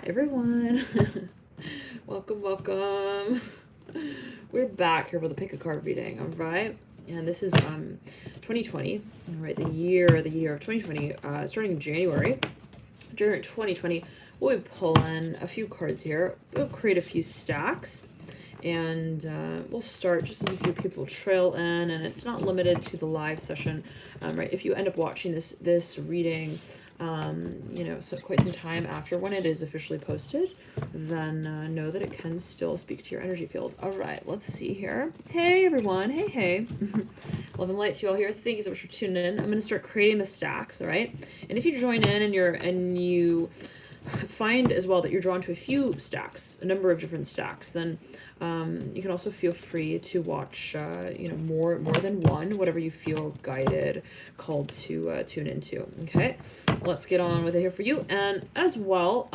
Everyone. Welcome, welcome. We're back here with a pick a card reading, all right? And this is 2020, all right, the year of 2020, starting in January 2020. We'll be pulling a few cards here. We'll create a few stacks, and we'll start just as a few people trail in, and it's not limited to the live session, right? If you end up watching this reading, you know, so quite some time after when it is officially posted, then know that it can still speak to your energy field. All right, let's see here. Hey everyone, hey. Love and light to you all here. Thank you so much for tuning in. I'm going to start creating the stacks, all right? And if you join in and you find as well that you're drawn to a few stacks, a number of different stacks, then you can also feel free to watch, you know, more than one, whatever you feel guided, called to tune into. Okay, let's get on with it here for you. And as well,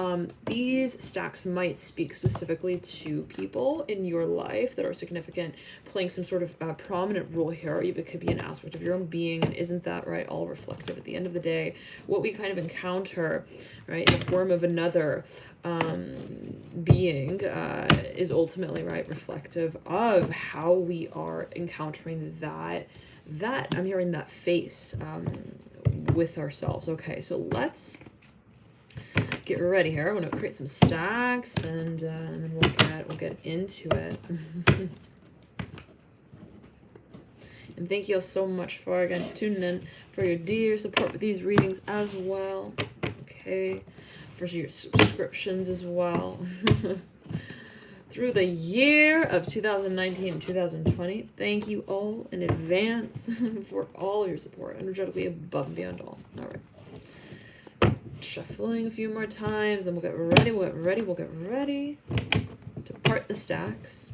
these stacks might speak specifically to people in your life that are significant, playing some sort of prominent role here. It could be an aspect of your own being, and isn't that right? All reflective at the end of the day. What we kind of encounter, right, in the form of another being is ultimately, right, reflective of how we are encountering that I'm hearing that face with ourselves. Okay, so let's get ready here. I'm going to create some stacks, and then we'll get into it. And thank you all so much for, again, tuning in, for your dear support with these readings as well. Okay, for your subscriptions as well. Through the year of 2019 and 2020. Thank you all in advance for all your support, energetically above and beyond all. All right. Shuffling a few more times, then we'll get ready to part the stacks.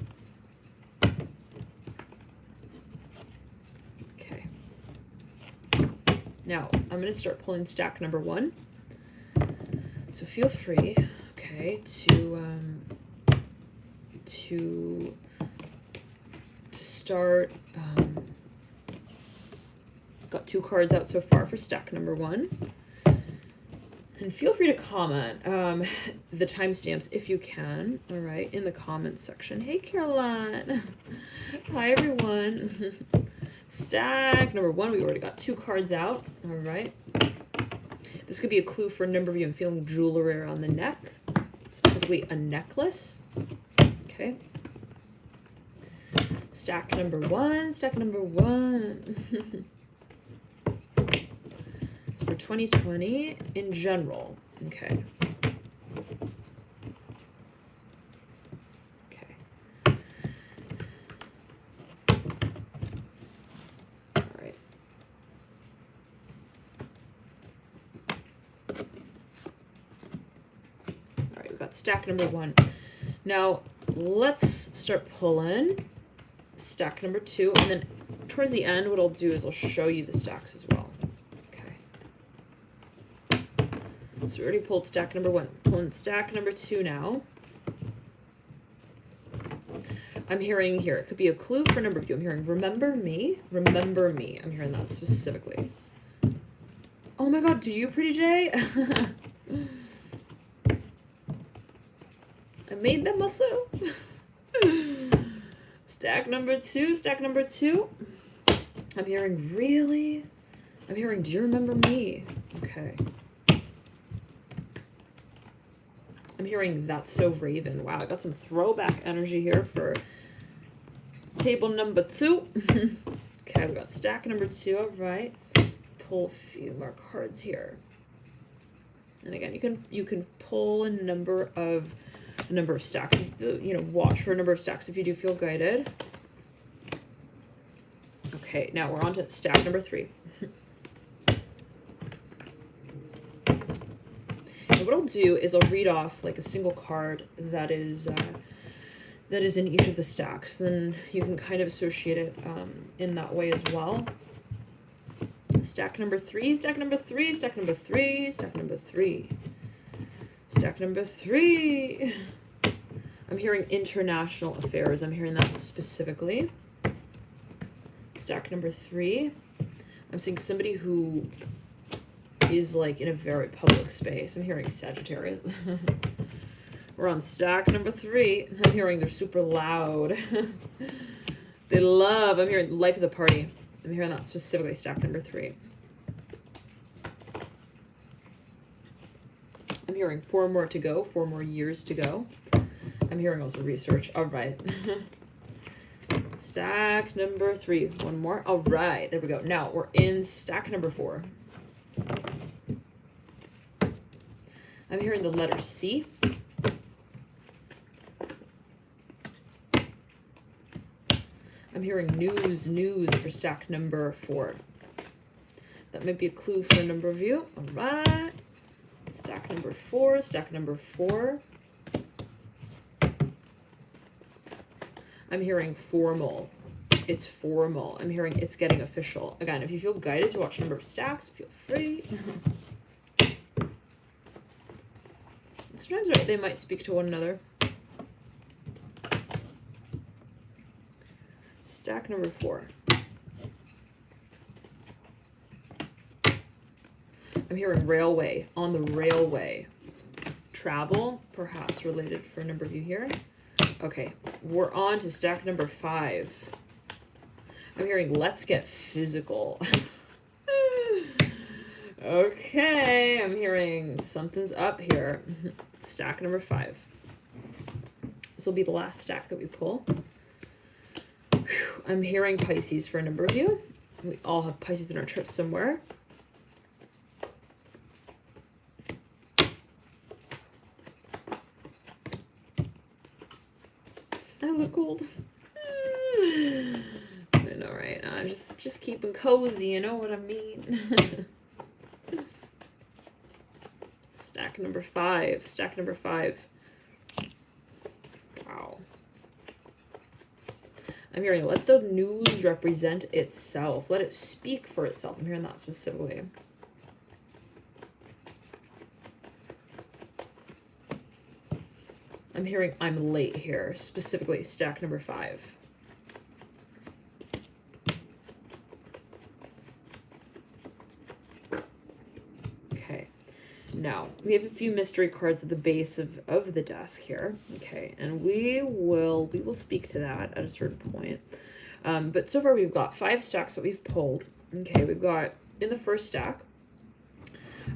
Okay. Now, I'm going to start pulling stack number 1. So feel free, okay, to start. Got 2 cards out so far for stack number 1, and feel free to comment the timestamps if you can. All right, in the comments section. Hey Caroline, hi everyone. Stack number 1, we already got 2 cards out. All right. This could be a clue for a number of you. I'm feeling jewelry around the neck, specifically a necklace. Okay. Stack number 1. It's for 2020 in general. Okay. Stack number 1. Now let's start pulling stack number 2, and then towards the end what I'll do is I'll show you the stacks as well. Okay, so we already pulled stack number 1, pulling stack number 2 now. I'm hearing here, it could be a clue for a number of you. I'm hearing remember me. I'm hearing that specifically. Oh my god, do you, Pretty Jay? I made them myself. Stack number 2. I'm hearing really. I'm hearing, do you remember me? Okay. I'm hearing that's so Raven. Wow, I got some throwback energy here for table number 2. Okay, we got stack number 2. All right. Pull a few more cards here. And again, you can pull a number of stacks, you know, watch for a number of stacks if you do feel guided. Okay, now we're on to stack number 3. And what I'll do is I'll read off like a single card that is in each of the stacks. Then you can kind of associate it in that way as well. Stack number 3. Stack number 3. I'm hearing international affairs. I'm hearing that specifically. Stack number 3. I'm seeing somebody who is like in a very public space. I'm hearing Sagittarius. We're on stack number 3. I'm hearing they're super loud. They love, I'm hearing life of the party. I'm hearing that specifically, stack number 3. I'm hearing 4 more to go, 4 more years to go. I'm hearing also research. All right. Stack number 3. 1 more. All right. There we go. Now we're in stack number 4. I'm hearing the letter C. I'm hearing news for stack number 4. That might be a clue for a number of you. All right. Stack number 4. Stack number 4. I'm hearing formal. It's formal. I'm hearing it's getting official. Again, if you feel guided to watch a number of stacks, feel free. Sometimes they might speak to one another. Stack number 4. I'm hearing railway, on the railway. Travel, perhaps related for a number of you here. Okay, we're on to stack number 5. I'm hearing let's get physical. Okay, I'm hearing something's up here. Stack number 5. This will be the last stack that we pull. I'm hearing Pisces for a number of you. We all have Pisces in our chart somewhere. I look cold. I know, right? Just keeping cozy, you know what I mean? Stack number 5. Stack number 5. Wow. I'm hearing let the news represent itself. Let it speak for itself. I'm hearing that specifically. I'm hearing I'm late here, specifically stack number 5. Okay, now we have a few mystery cards at the base of the desk here. Okay, and we will speak to that at a certain point. But so far we've got 5 stacks that we've pulled. Okay, we've got in the first stack,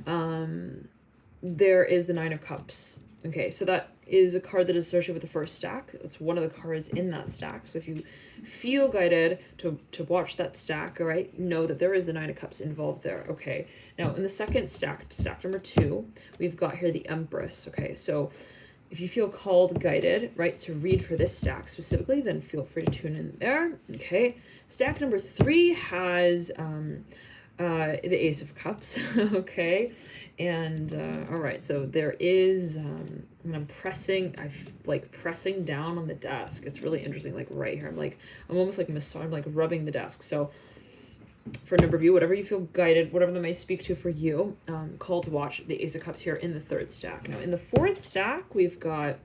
there is the 9 of Cups. Okay, so that is a card that is associated with the first stack. That's one of the cards in that stack. So if you feel guided to watch that stack, all right, know that there is a 9 of Cups involved there. Okay, now in the second stack, stack number 2, we've got here the Empress. Okay, so if you feel called, guided, right, to read for this stack specifically, then feel free to tune in there. Okay, stack number 3 has the Ace of Cups. Okay, and all right, so there is and I'm pressing down on the desk. It's really interesting, like right here. I'm almost like I'm like rubbing the desk. So for a number of you, whatever you feel guided, whatever that may speak to for you, call to watch the Ace of Cups here in the third stack. Now in the fourth stack, we've got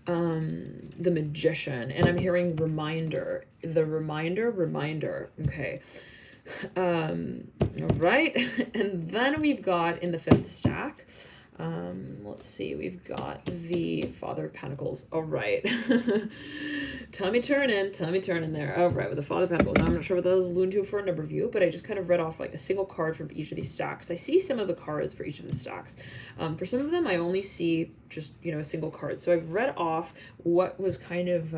the Magician, and I'm hearing reminder. The reminder. Okay. All right. And then we've got in the fifth stack, let's see, we've got the Father of Pentacles. All right. Tummy turning there. All right, with the Father of Pentacles. Now, I'm not sure what that was alluding to for a number of you, but I just kind of read off like a single card from each of these stacks. I see some of the cards for each of the stacks. For some of them, I only see just, a single card. So I've read off what was kind of,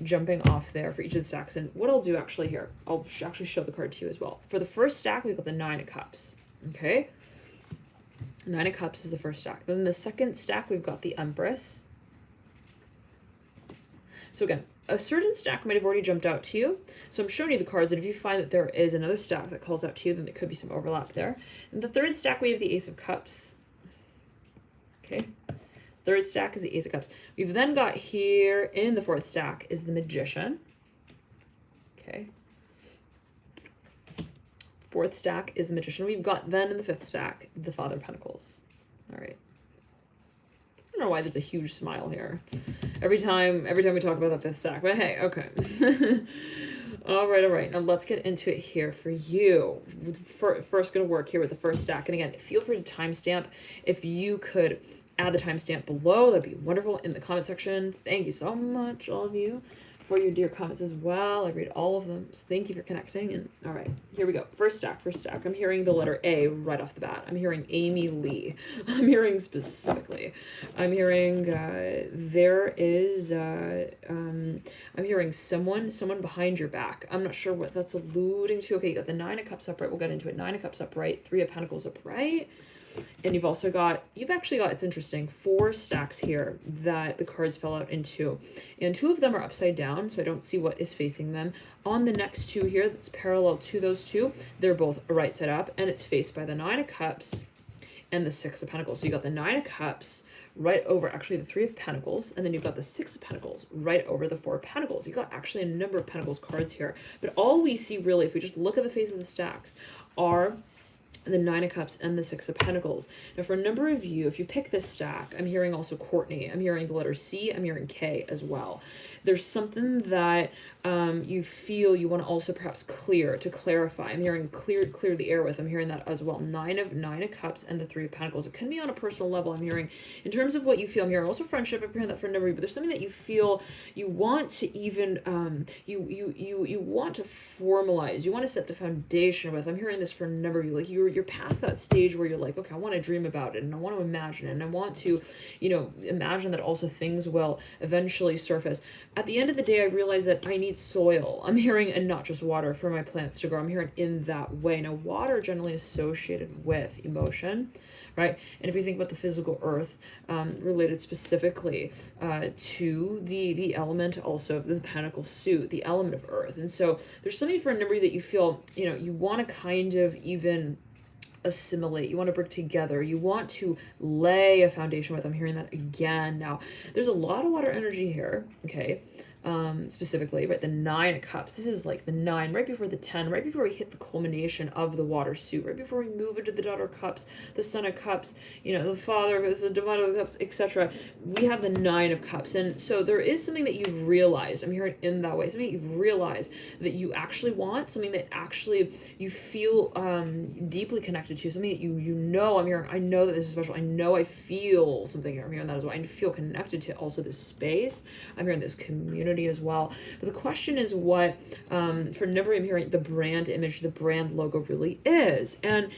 jumping off there for each of the stacks. And what I'll do actually here, I'll actually show the card to you as well. For the first stack, we've got the 9 of Cups. Okay. 9 of Cups is the first stack. Then the second stack, we've got the Empress. So again, a certain stack might have already jumped out to you. So I'm showing you the cards, and if you find that there is another stack that calls out to you, then there could be some overlap there. In the third stack, we have the Ace of Cups. Okay. Third stack is the Ace of Cups. We've then got here in the fourth stack is the Magician. Okay. Fourth stack is the Magician. We've got then in the fifth stack, the Father of Pentacles. All right. I don't know why there's a huge smile here. Every time we talk about that fifth stack, but hey, okay. All right. Now let's get into it here for you. First going to work here with the first stack. And again, feel free to timestamp if you could add the timestamp below. That'd be wonderful in the comment section. Thank you so much, all of you, for your dear comments as well. I read all of them. So thank you for connecting. And all right, here we go. First stack. I'm hearing the letter A right off the bat. I'm hearing Amy Lee. I'm hearing specifically. I'm hearing there is. I'm hearing someone behind your back. I'm not sure what that's alluding to. Okay, you got the Nine of Cups upright. We'll get into it. Nine of Cups upright. Three of Pentacles upright. And you've actually got, it's interesting, 4 stacks here that the cards fell out into. And 2 of them are upside down, so I don't see what is facing them. On the next 2 here, that's parallel to those 2, they're both right side up, and it's faced by the 9 of Cups and the 6 of Pentacles. So you got the 9 of Cups right over actually the 3 of Pentacles, and then you've got the 6 of Pentacles right over the 4 of Pentacles. You got actually a number of Pentacles cards here. But all we see really, if we just look at the face of the stacks, are the 9 of Cups and the 6 of Pentacles. Now for a number of you, if you pick this stack, I'm hearing also Courtney, I'm hearing the letter C, I'm hearing K as well. There's something that you feel you want to also perhaps clarify. I'm hearing clear the air with. I'm hearing that as well. Nine of Cups and the 3 of Pentacles. It can be on a personal level. I'm hearing in terms of what you feel. I'm hearing also friendship. I'm hearing that for a number of you, but there's something that you feel you want to even you want to formalize. You want to set the foundation with. I'm hearing this for a number of you. Like you're past that stage where you're like, okay, I want to dream about it and I want to imagine it and I want to, imagine that also things will eventually surface. At the end of the day, I realize that I need soil. I'm hearing, and not just water, for my plants to grow. I'm hearing in that way. Now, water generally associated with emotion, right? And if you think about the physical earth, related specifically to the element also of the pentacle suit, the element of earth. And so there's something for a number that you feel, you want to kind of even assimilate, you want to bring together, you want to lay a foundation with. I'm hearing that again. Now there's a lot of water energy here, okay, specifically, right? The 9 of Cups, this is like the 9 right before the 10, right before we hit the culmination of the water suit, right before we move into the Daughter of Cups, the Son of Cups, the Father, the Divine of Cups, etc. We have the 9 of Cups. And so there is something that you've realized, I'm hearing in that way, something you've realized that you actually want, something that actually you feel deeply connected to, something that I'm hearing, I know that this is special, I know I feel something here, I'm hearing that as well, I feel connected to also this space, I'm hearing this community as well. But the question is what, for number, I'm hearing the brand image, the brand logo really is. And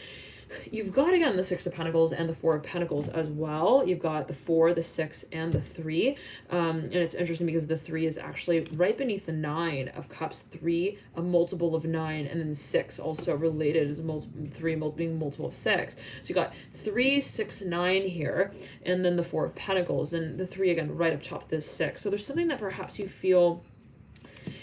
you've got, again, the 6 of Pentacles and the 4 of Pentacles as well. You've got the 4, the 6, and the 3. And it's interesting because the 3 is actually right beneath the 9 of Cups. 3, a multiple of 9, and then 6 also related as 3 being multiple of 6. So you got 3, 6, 9 here, and then the 4 of Pentacles, and the 3 again right up top this 6. So there's something that perhaps you feel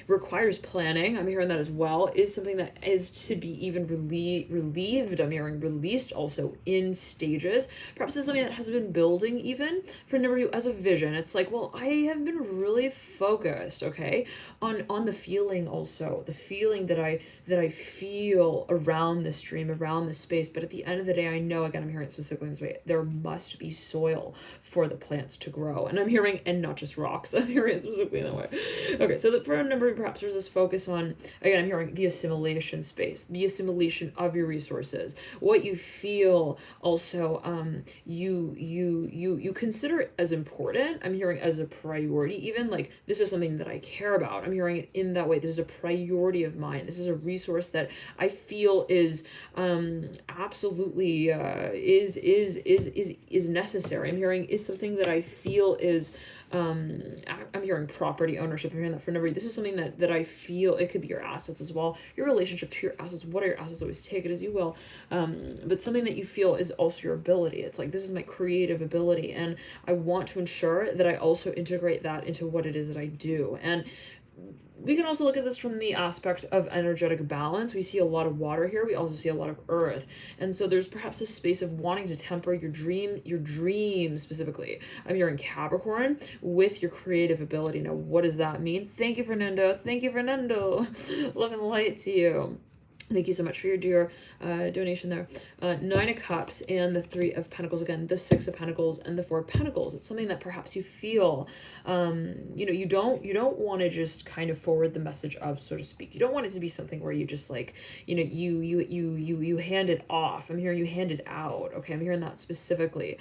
requires planning. I'm hearing that as well, is something that is to be even relieved. I'm hearing released also in stages. Perhaps it's something that has been building even for a number of you as a vision. It's like, well, I have been really focused, okay, on the feeling also, the feeling that I feel around this dream, around this space. But at the end of the day, I know, again, I'm hearing it specifically in this way, there must be soil for the plants to grow. And I'm hearing, and not just rocks, I'm hearing it specifically in that way. Okay, so for a number of perhaps there's this focus on, again, I'm hearing the assimilation space, the assimilation of your resources, what you feel also you consider it as important. I'm hearing as a priority, even like this is something that I care about. I'm hearing it in that way. This is a priority of mine. This is a resource that I feel is absolutely is necessary. I'm hearing is something that I feel is I'm hearing property ownership. I'm hearing that for a number. This is something that I feel it could be your assets as well. Your relationship to your assets. What are your assets? Always take it as you will. But something that you feel is also your ability. It's like, this is my creative ability. And I want to ensure that I also integrate that into what it is that I do. And we can also look at this from the aspect of energetic balance. We see a lot of water here. We also see a lot of earth. And so there's perhaps a space of wanting to temper your dream specifically. I'm hearing Capricorn with your creative ability. Now, what does that mean? Thank you, Fernando. Thank you, Fernando. Love and light to you. Thank you so much for your dear donation there. Nine of Cups and the Three of Pentacles again, the Six of Pentacles and the Four of Pentacles. It's something that perhaps you feel, you don't want to just kind of forward the message of, so to speak. You don't want it to be something where you just like, you hand it off. I'm hearing you hand it out. Okay, I'm hearing that specifically.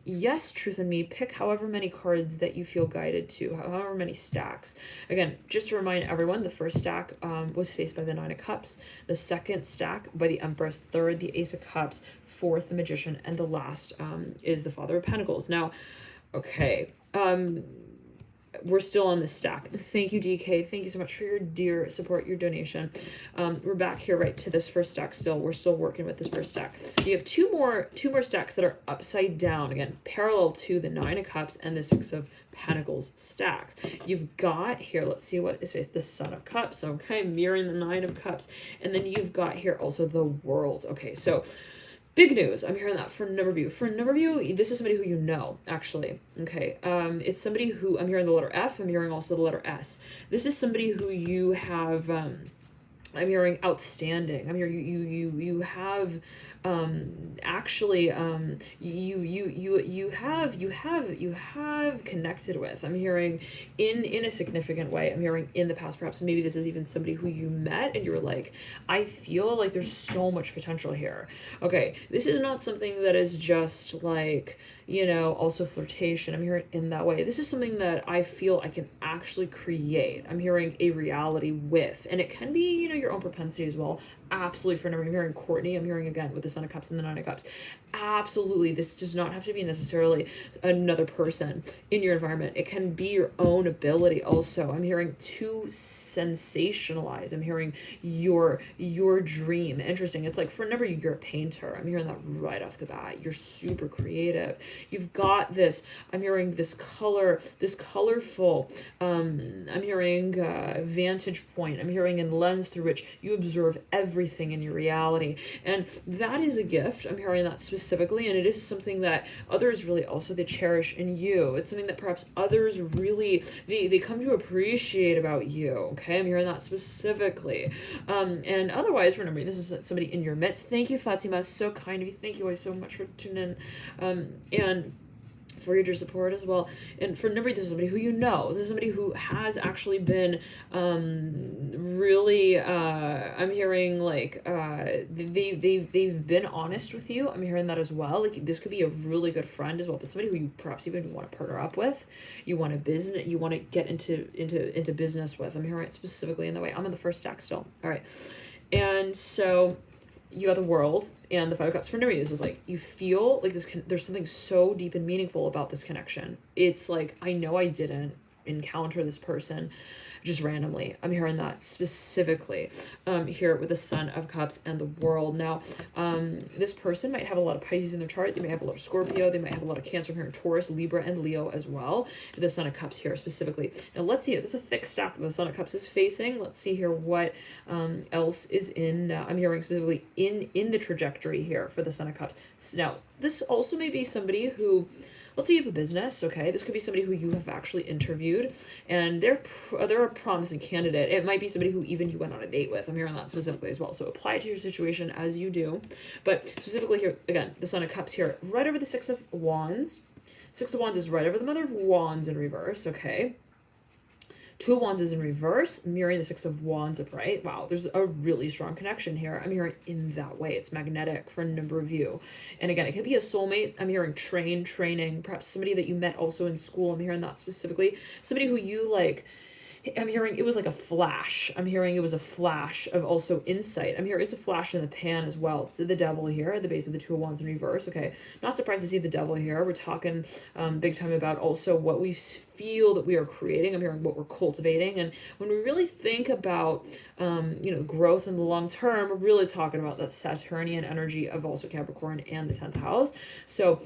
Yes, Truth in Me, pick however many cards that you feel guided to, however many stacks. Again, just to remind everyone, the first stack was faced by the Nine of Cups. The second stack by the Empress, third the Ace of Cups, fourth the Magician, and the last is the Father of Pentacles. Now, okay, we're still on this stack. Thank you, DK. Thank you so much for your dear support, your donation. We're back here right to this first stack still. We're still working with this first stack. You have two more stacks that are upside down, again, parallel to the Nine of Cups and the Six of Pentacles stacks. You've got here, let's see what is faced, the Son of Cups, okay, mirroring the Nine of Cups. And then you've got here also the World. Okay, so big news. I'm hearing that for a number of you. For a number of you, this is somebody who you know, actually. Okay. It's somebody who, I'm hearing the letter F, I'm hearing also the letter S. This is somebody who you have, I'm hearing outstanding. I'm hearing you have actually you have connected with. I'm hearing in a significant way. I'm hearing in the past, perhaps maybe this is even somebody who you met and you were like, I feel like there's so much potential here. Okay, this is not something that is just like, also flirtation. I'm hearing in that way. This is something that I feel I can actually create. I'm hearing a reality with, and it can be, your own propensity as well. Absolutely. For number, I'm hearing Courtney. I'm hearing again with the Son of Cups and the Nine of Cups. Absolutely. This does not have to be necessarily another person in your environment. It can be your own ability also. I'm hearing to sensationalize. I'm hearing your dream. Interesting. It's like for a number, you're a painter. I'm hearing that right off the bat. You're super creative. You've got this. I'm hearing this colorful, I'm hearing vantage point. I'm hearing a lens through which you observe everything in your reality. And that is a gift. I'm hearing that specifically. And it is something that others really also, they cherish in you. It's something that perhaps others really, they come to appreciate about you. Okay. I'm hearing that specifically. And otherwise, remember, this is somebody in your midst. Thank you, Fatima. So kind of you. Thank you always so much for tuning in. And for your support as well. And for number, this is somebody who you know. This is somebody who has actually been really I'm hearing like they've been honest with you. I'm hearing that as well. Like this could be a really good friend as well, but somebody who you perhaps even want to partner up with, you want to get into business with. I'm hearing it specifically in the way. I'm in the first stack still. All right. And so you got the World and the Five of Cups. For number, this is like you feel like there's something so deep and meaningful about this connection. It's like, I know I didn't encounter this person just randomly. I'm hearing that specifically here with the Son of Cups and the World. Now, this person might have a lot of Pisces in their chart. They may have a lot of Scorpio. They might have a lot of Cancer here, Taurus, Libra, and Leo as well. The Son of Cups here specifically. Now, let's see. This is a thick stack that the Son of Cups is facing. Let's see here what else is in. I'm hearing specifically in the trajectory here for the Son of Cups. Now, this also may be somebody who, let's say you have a business, okay? This could be somebody who you have actually interviewed, and they're a promising candidate. It might be somebody who even you went on a date with. I'm hearing that specifically as well. So apply it to your situation as you do. But specifically here, again, the Son of Cups here, right over the Six of Wands. Six of Wands is right over the Mother of Wands in reverse, okay? Two of Wands is in reverse, mirroring the Six of Wands upright. Wow, there's a really strong connection here. I'm hearing in that way. It's magnetic for a number of you. And again, it could be a soulmate. I'm hearing training, perhaps somebody that you met also in school. I'm hearing that specifically. Somebody who you like. I'm hearing it was like a flash. I'm hearing it was a flash of also insight. I'm hearing it's a flash in the pan as well. It's the Devil here at the base of the Two of Wands in reverse. Okay, not surprised to see the Devil here. We're talking big time about also what we feel that we are creating. I'm hearing what we're cultivating. And when we really think about, growth in the long term, we're really talking about that Saturnian energy of also Capricorn and the 10th house. So,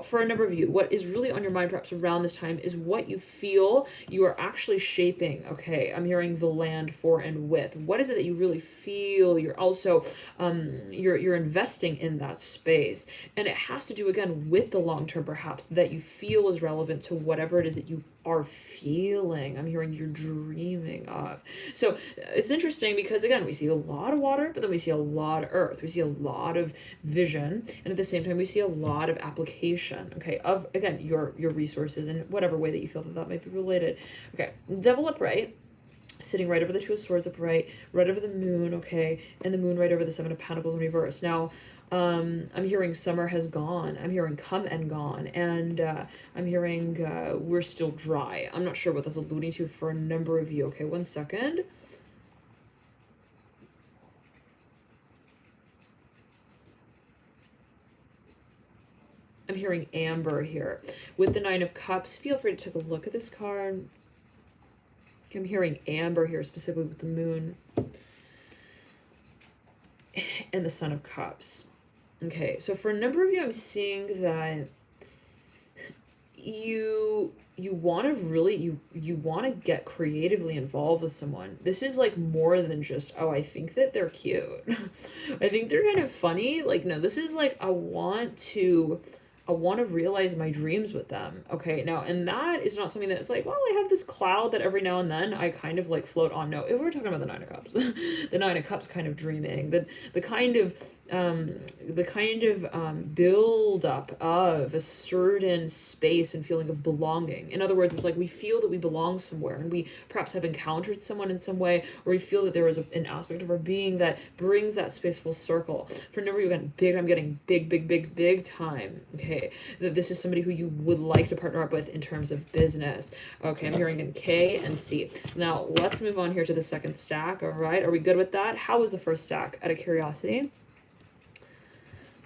for a number of you, what is really on your mind perhaps around this time is what you feel you are actually shaping. Okay, I'm hearing the land for and with. What is it that you really feel you're also you're investing in that space? And it has to do again with the long term perhaps that you feel is relevant to whatever it is that you are feeling. I'm hearing you're dreaming of. So it's interesting because again, we see a lot of water, but then we see a lot of earth. We see a lot of vision, and at the same time, we see a lot of application. Okay, of again your resources in whatever way that you feel that that might be related. Okay, Devil upright, sitting right over the Two of Swords upright, right over the moon, okay, and the moon right over the Seven of Pentacles in reverse. Now, I'm hearing summer has gone. I'm hearing come and gone. And I'm hearing we're still dry. I'm not sure what that's alluding to for a number of you. Okay, one second. I'm hearing amber here. With the Nine of Cups, feel free to take a look at this card. I'm hearing amber here, specifically with the moon and the Son of Cups. Okay, so for a number of you, I'm seeing that you want to really you want to get creatively involved with someone. This is like more than just, oh, I think that they're cute. I think they're kind of funny. Like, no, this is like, I want to realize my dreams with them. Okay, now, and that is not something that's like, well, I have this cloud that every now and then I kind of like float on. No, if we're talking about the Nine of Cups, the Nine of Cups kind of dreaming, the kind of build up of a certain space and feeling of belonging. In other words, it's like we feel that we belong somewhere, and we perhaps have encountered someone in some way, or we feel that there is an aspect of our being that brings that space full circle. For a number of you, again, big, I'm getting big time. Okay, that this is somebody who you would like to partner up with in terms of business. Okay, I'm hearing in K and C. Now let's move on here to the second stack. All right, are we good with that? How was the first stack? Out of curiosity.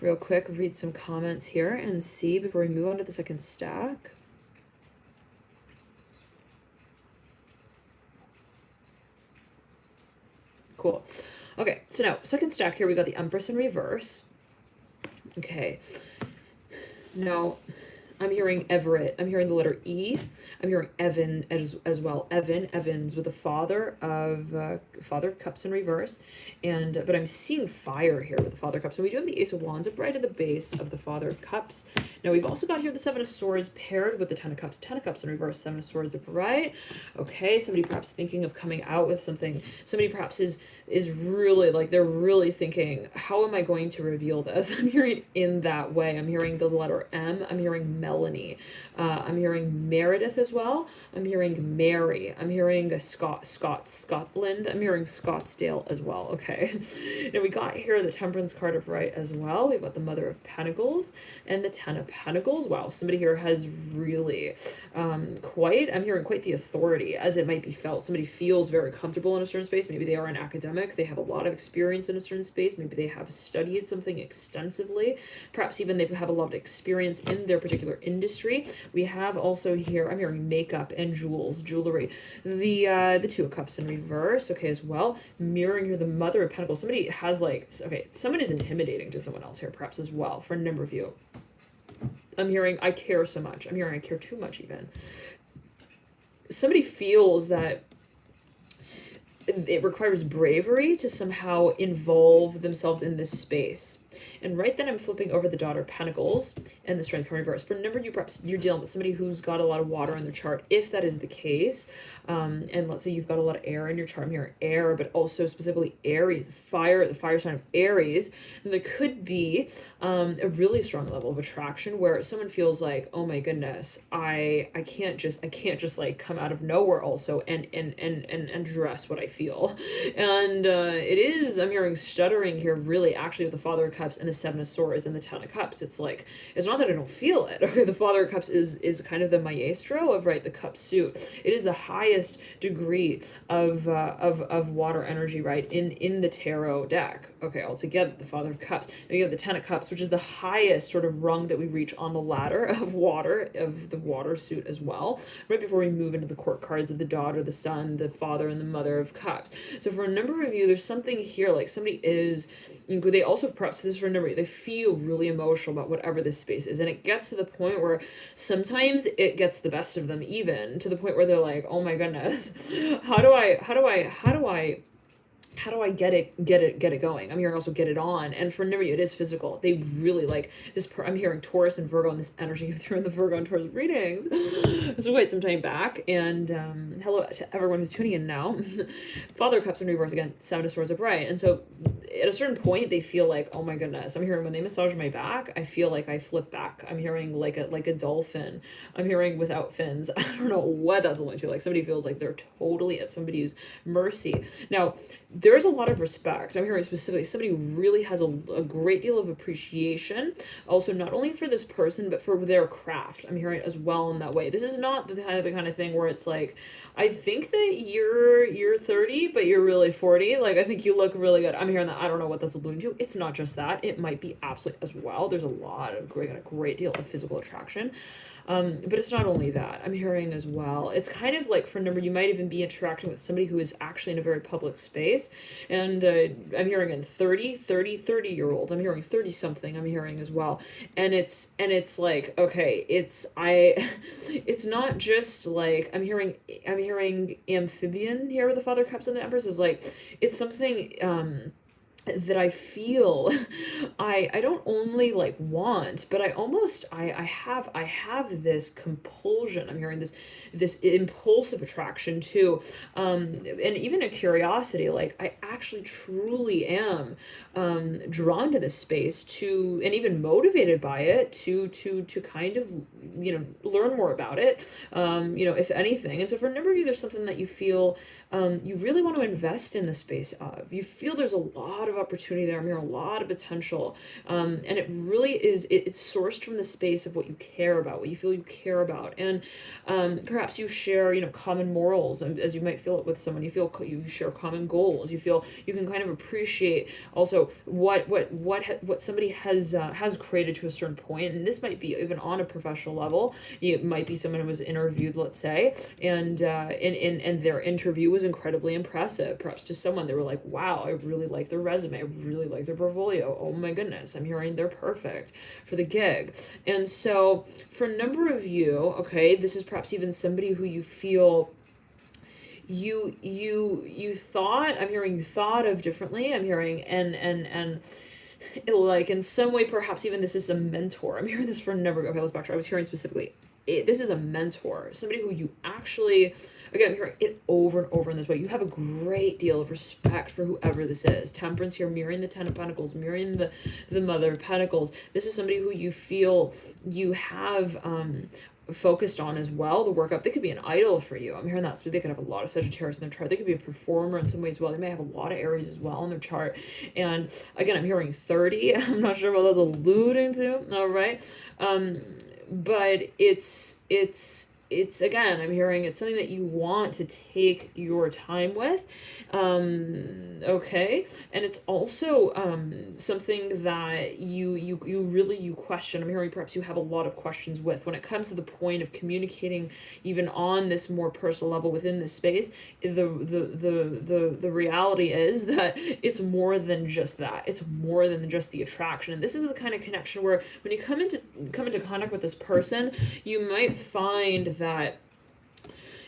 Real quick, read some comments here and see before we move on to the second stack. Cool. Okay, so now, second stack here, we got the Empress in reverse. Okay. Now, I'm hearing Everett. I'm hearing the letter E. I'm hearing Evan as well. Evans with the Father of Cups in reverse, but I'm seeing fire here with the Father of Cups. So we do have the Ace of Wands up right at the base of the Father of Cups. Now we've also got here the Seven of Swords paired with the Ten of Cups. Ten of Cups in reverse, Seven of Swords up right. Okay, somebody perhaps thinking of coming out with something. Somebody perhaps is really like, they're really thinking, how am I going to reveal this? I'm hearing in that way. I'm hearing the letter M. I'm hearing Melanie. I'm hearing Meredith as well. I'm hearing Mary. I'm hearing Scotland. I'm hearing Scottsdale as well. Okay. Now we got here the Temperance card up right as well. We've got the Mother of Pentacles and the Ten of Pentacles. Wow, somebody here has really I'm hearing quite the authority, as it might be felt. Somebody feels very comfortable in a certain space. Maybe they are an academic. They have a lot of experience in a certain space. Maybe they have studied something extensively. Perhaps even they have a lot of experience in their particular industry. We have also here, I'm hearing makeup and jewelry. The Two of Cups in reverse, okay, as well. Mirroring here the Mother of Pentacles. Somebody has like, okay, someone is intimidating to someone else here, perhaps as well, for a number of you. I'm hearing I care so much. I'm hearing I care too much even. Somebody feels that it requires bravery to somehow involve themselves in this space. And right then I'm flipping over the Daughter of Pentacles and the Strength card reverse. For a number of you, perhaps you're dealing with somebody who's got a lot of water in their chart. If that is the case, and let's say you've got a lot of air in your chart, I'm hearing air, but also specifically Aries, the fire sign of Aries, then there could be a really strong level of attraction where someone feels like, oh my goodness, I can't just like come out of nowhere also and address what I feel. And it is, I'm hearing stuttering here really actually with the Father of Cups and the Seven of Swords and the Ten of Cups. It's like, it's not that I don't feel it. Okay, the Father of Cups is kind of the maestro of, right, the cup suit. It is the highest degree of water energy, right, in the tarot deck. Okay, altogether, the Father of Cups. Now you have the Ten of Cups, which is the highest sort of rung that we reach on the ladder of water, of the water suit as well, right before we move into the court cards of the Daughter, the Son, the Father, and the Mother of Cups. So for a number of you, there's something here, like somebody is, they also perhaps, this for a number, they feel really emotional about whatever this space is, and it gets to the point where sometimes it gets the best of them, even to the point where they're like, oh my goodness, how do I how do I get it going? I'm hearing also get it on. And for number you, it is physical. They really like this. I'm hearing Taurus and Virgo and this energy through in the Virgo and Taurus readings. So wait some time back. And hello to everyone who's tuning in now. Father of Cups in reverse again, Seven of Swords upright. And so at a certain point, they feel like, oh my goodness. I'm hearing when they massage my back, I feel like I flip back. I'm hearing like a dolphin. I'm hearing without fins. I don't know what that's alluding to. Like somebody feels like they're totally at somebody's mercy. Now, there's a lot of respect. I'm hearing specifically somebody really has a great deal of appreciation, also not only for this person but for their craft. I'm hearing as well in that way. This is not the kind of thing where it's like, I think that you're 30 but you're really 40. Like I think you look really good. I'm hearing that. I don't know what that's alluding to. It's not just that. It might be absolutely as well. There's a great deal of physical attraction. But it's not only that. I'm hearing as well. It's kind of like for number, you might even be interacting with somebody who is actually in a very public space. And I'm hearing in 30-year-old. I'm hearing 30 something. I'm hearing as well. And it's like, okay, it's not just like I'm hearing amphibian here with the Father of Cups and the Empress is like, it's something that I feel I don't only like want, but I almost I have this compulsion. I'm hearing this impulsive attraction too, and even a curiosity. Like I actually truly am drawn to this space to, and even motivated by it to kind of learn more about it, if anything. And so for a number of you, there's something that you feel you really want to invest in the space of. You feel there's a lot of opportunity there. I'm hearing a lot of potential. And it really is, it's sourced from the space of what you care about, what you feel you care about. And perhaps you share, common morals, and as you might feel it with someone, you feel you share common goals. You feel you can kind of appreciate also what somebody has created to a certain point. And this might be even on a professional level. It might be someone who was interviewed, let's say, and their interview was incredibly impressive. Perhaps to someone, they were like, wow, I really like their resume. I really like their portfolio. Oh my goodness, I'm hearing they're perfect for the gig. And so for a number of you, okay, this is perhaps even somebody who you feel you thought, I'm hearing you thought of differently. I'm hearing and like in some way, perhaps even this is a mentor. I'm hearing this for a number. Okay, let's backtrack. I was hearing specifically, this is a mentor, somebody who you actually, again, I'm hearing it over and over in this way. You have a great deal of respect for whoever this is. Temperance here, mirroring the Ten of Pentacles, mirroring the Mother of Pentacles. This is somebody who you feel you have focused on as well, the workup. They could be an idol for you. I'm hearing that. So they could have a lot of Sagittarius in their chart. They could be a performer in some ways as well. They may have a lot of Aries as well in their chart. And again, I'm hearing 30. I'm not sure what that's alluding to. All right. But it's again, I'm hearing it's something that you want to take your time with. Okay. And it's also something that you really question. I'm hearing perhaps you have a lot of questions with when it comes to the point of communicating even on this more personal level within this space. The reality is that it's more than just that. It's more than just the attraction. And this is the kind of connection where when you come into contact with this person, you might find that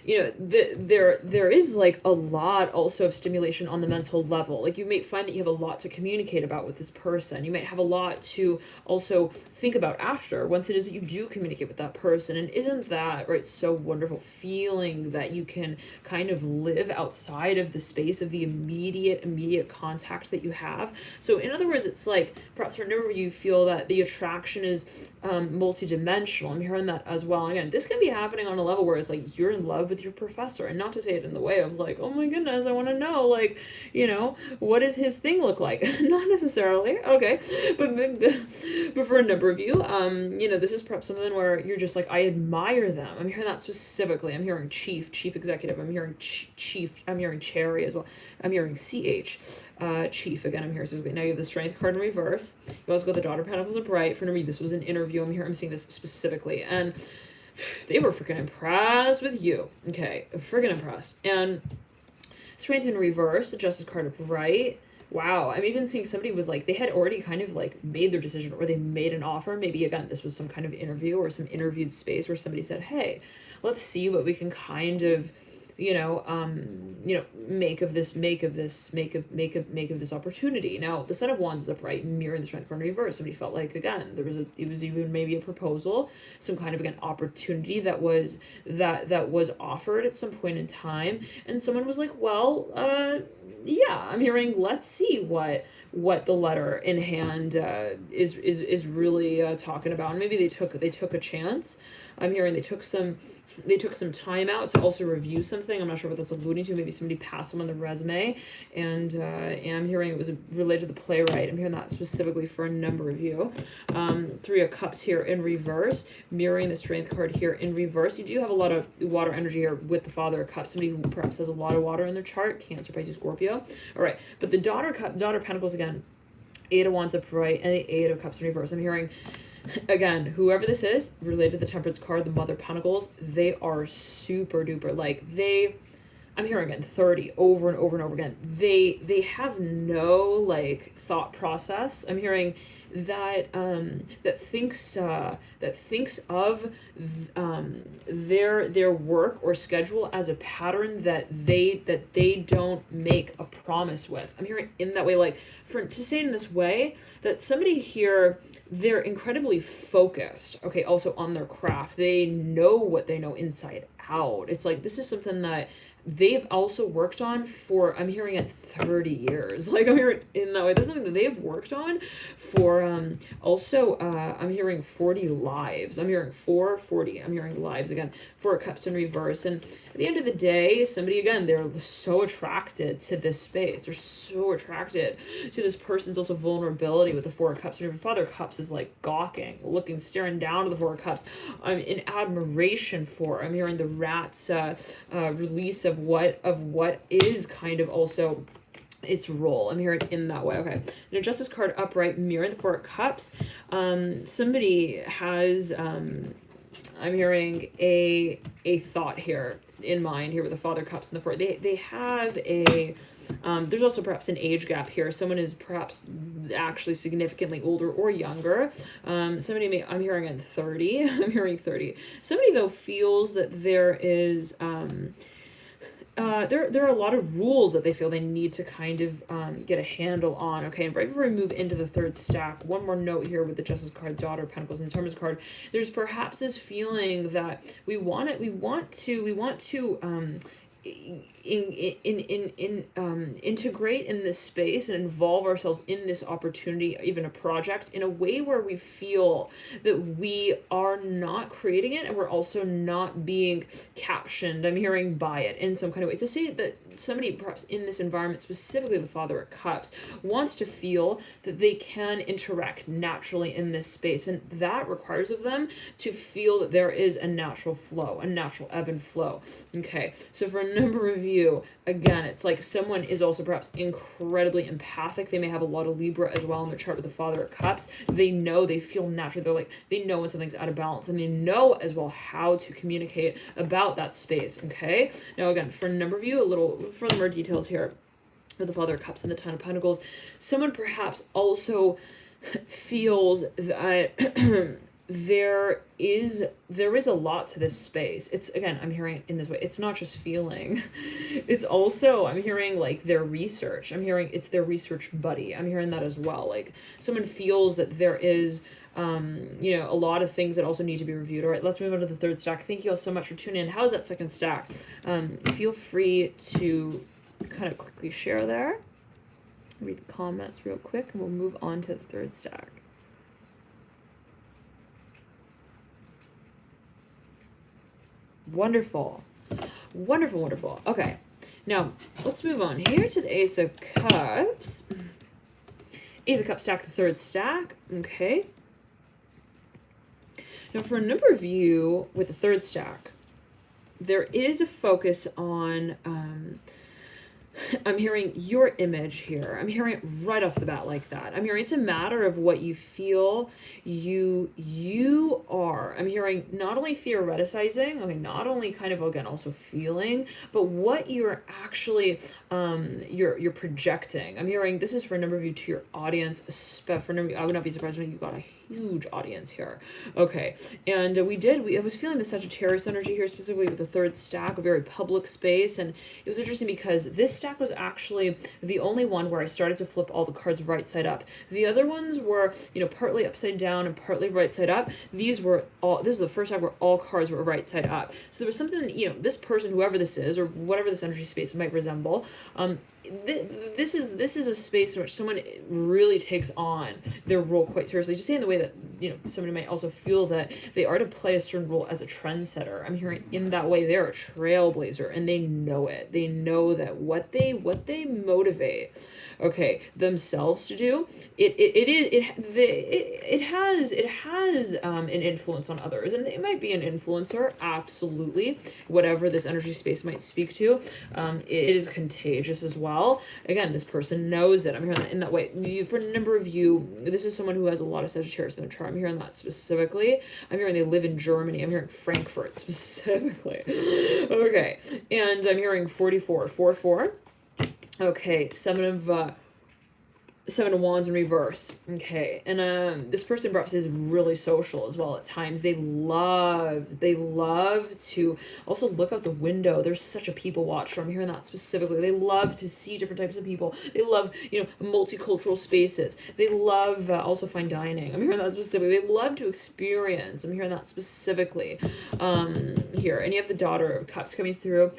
there is like a lot also of stimulation on the mental level. Like you might find that you have a lot to communicate about with this person. You might have a lot to also think about after, once it is that you do communicate with that person. And isn't that right, so wonderful feeling that you can kind of live outside of the space of the immediate contact that you have. So in other words, it's like perhaps for a number of you feel that the attraction is multidimensional. I'm hearing that as well. And again, this can be happening on a level where it's like you're in love with your professor, and not to say it in the way of like, oh my goodness, I want to know, like, what does his thing look like? Not necessarily. Okay. But for a number of you, this is perhaps something where you're just like, I admire them. I'm hearing that specifically. I'm hearing chief executive. I'm hearing chief. I'm hearing cherry as well. I'm hearing CH. Chief again. I'm here. So now you have the Strength card in reverse. You also got the Daughter of Pentacles upright. For me, this was an interview. I'm seeing this specifically, and they were freaking impressed with you. Okay, freaking impressed. And Strength in reverse. The Justice card upright. Wow, I'm even seeing somebody was like, they had already kind of like made their decision, or they made an offer. Maybe again, this was some kind of interview or some interviewed space where somebody said, hey, let's see what we can kind of make of this opportunity. Now the Son of Wands is upright, mirroring the Strength card in reverse. Somebody felt like, again, it was even maybe a proposal, some kind of, again, opportunity that was offered at some point in time, and someone was like, well, yeah, I'm hearing, let's see what the letter in hand is really talking about. And maybe they took a chance. I'm hearing they took some time out to also review something. I'm not sure what that's alluding to. Maybe somebody passed them on the resume, and I'm hearing it was related to the playwright. I'm hearing that specifically for a number of you. Three of Cups here in reverse, mirroring the Strength card here in reverse. You do have a lot of water energy here with the Father of Cups. Somebody who perhaps has a lot of water in their chart, Cancer, Pisces, Scorpio. All right, but the Daughter of Pentacles again, Eight of Wands upright, and the Eight of Cups in reverse. I'm hearing, again, whoever this is, related to the Temperance card, the Mother of Pentacles, they are super duper, like, I'm hearing again 30 over and over and over again. They have no, like, thought process. I'm hearing that that thinks of their work or schedule as a pattern that they don't make a promise with. I'm hearing in that way, like, to say it in this way, that somebody here, they're incredibly focused, okay, also on their craft. They know what they know inside out. It's like, this is something that they've also worked on for, I'm hearing it, 30 years. Like, I'm hearing in that way, there's something that they've worked on for also I'm hearing 40 lives. I'm hearing 440. I'm hearing lives again. Four of Cups in reverse. And at the end of the day, somebody, again, they're so attracted to this space. They're so attracted to this person's also vulnerability with the Four of Cups. And the Father of Cups is like gawking, looking, staring down to the Four of Cups. I'm in admiration for. I'm hearing the Rat's release of what is kind of also its role. I'm hearing in that way. Okay. The Justice card upright, mirroring the Four of Cups. Somebody has I'm hearing a thought here in mind here with the Father of Cups and the Four. They have a there's also perhaps an age gap here. Someone is perhaps actually significantly older or younger. Somebody may, I'm hearing at 30. I'm hearing 30. Somebody, though, feels that there is there are a lot of rules that they feel they need to kind of get a handle on. Okay, and right before we move into the third stack, one more note here with the Justice card, Daughter of Pentacles, and the Temperance card. There's perhaps this feeling that we want to integrate in this space and involve ourselves in this opportunity, even a project, in a way where we feel that we are not creating it and we're also not being captioned, I'm hearing, by it in some kind of way. To say that somebody perhaps in this environment, specifically the Father of Cups, wants to feel that they can interact naturally in this space, and that requires of them to feel that there is a natural flow, a natural ebb and flow. Okay, so for a number of you, again, it's like someone is also perhaps incredibly empathic. They may have a lot of Libra as well in their chart with the Father of Cups. They know, they feel naturally, they're like, they know when something's out of balance, and they know as well how to communicate about that space. Okay, now again, for a number of you, a little further more details here with the Father of Cups and the Ten of Pentacles. Someone perhaps also feels that there is a lot to this space. It's, again, I'm hearing in this way, it's not just feeling, it's also, I'm hearing, like, their research. I'm hearing it's their research buddy. I'm hearing that as well. Like, someone feels that there is a lot of things that also need to be reviewed. All right, let's move on to the third stack. Thank you all so much for tuning in. How's that second stack? Feel free to kind of quickly share there. Read the comments real quick, and we'll move on to the third stack. Wonderful. Wonderful, wonderful. Okay, now let's move on here to the Ace of Cups. Ace of Cups stack, the third stack. Okay. Now, for a number of you with the third stack, there is a focus on I'm hearing your image here. I'm hearing it right off the bat like that. I'm hearing it's a matter of what you feel you are. I'm hearing not only theoreticizing, okay, not only kind of again also feeling, but what you're actually you're projecting. I'm hearing this is for a number of you to your audience, for a number of you, I would not be surprised when you got a huge audience here. Okay, and I was feeling the Sagittarius energy here, specifically with the third stack, a very public space, and it was interesting because this stack was actually the only one where I started to flip all the cards right side up. The other ones were, partly upside down and partly right side up. This is the first time where all cards were right side up. So there was something that, this person, whoever this is, or whatever this energy space might resemble, this is a space in which someone really takes on their role quite seriously. Just saying the way that somebody might also feel that they are to play a certain role as a trendsetter. I'm hearing in that way they're a trailblazer and they know it. They know that what they motivate, okay, themselves to do, it has an influence on others, and they might be an influencer, absolutely, whatever this energy space might speak to. It is contagious as well. Again, this person knows it. I'm hearing that in that way. For a number of you, this is someone who has a lot of Sagittarius in their chart. I'm hearing that specifically. I'm hearing they live in Germany. I'm hearing Frankfurt specifically. Okay, and I'm hearing 44. Okay, Seven of Wands in reverse. Okay, and this person perhaps is really social as well at times. They love to also look out the window. There's such a people watcher. I'm hearing that specifically. They love to see different types of people. They love, multicultural spaces. They love also fine dining. I'm hearing that specifically. They love to experience. I'm hearing that specifically here. And you have the Daughter of Cups coming through.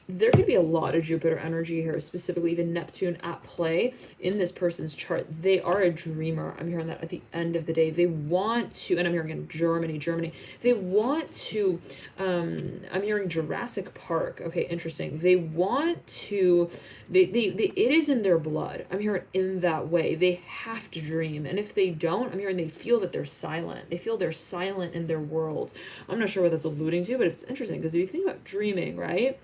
There could be a lot of Jupiter energy here, specifically even Neptune at play in this person's chart. They are a dreamer. I'm hearing that at the end of the day. They want to, and I'm hearing in Germany. They want to, I'm hearing Jurassic Park. Okay, interesting. They want to, it is in their blood. I'm hearing in that way. They have to dream. And if they don't, I'm hearing they feel that they're silent. They feel they're silent in their world. I'm not sure what that's alluding to, but it's interesting because if you think about dreaming, right?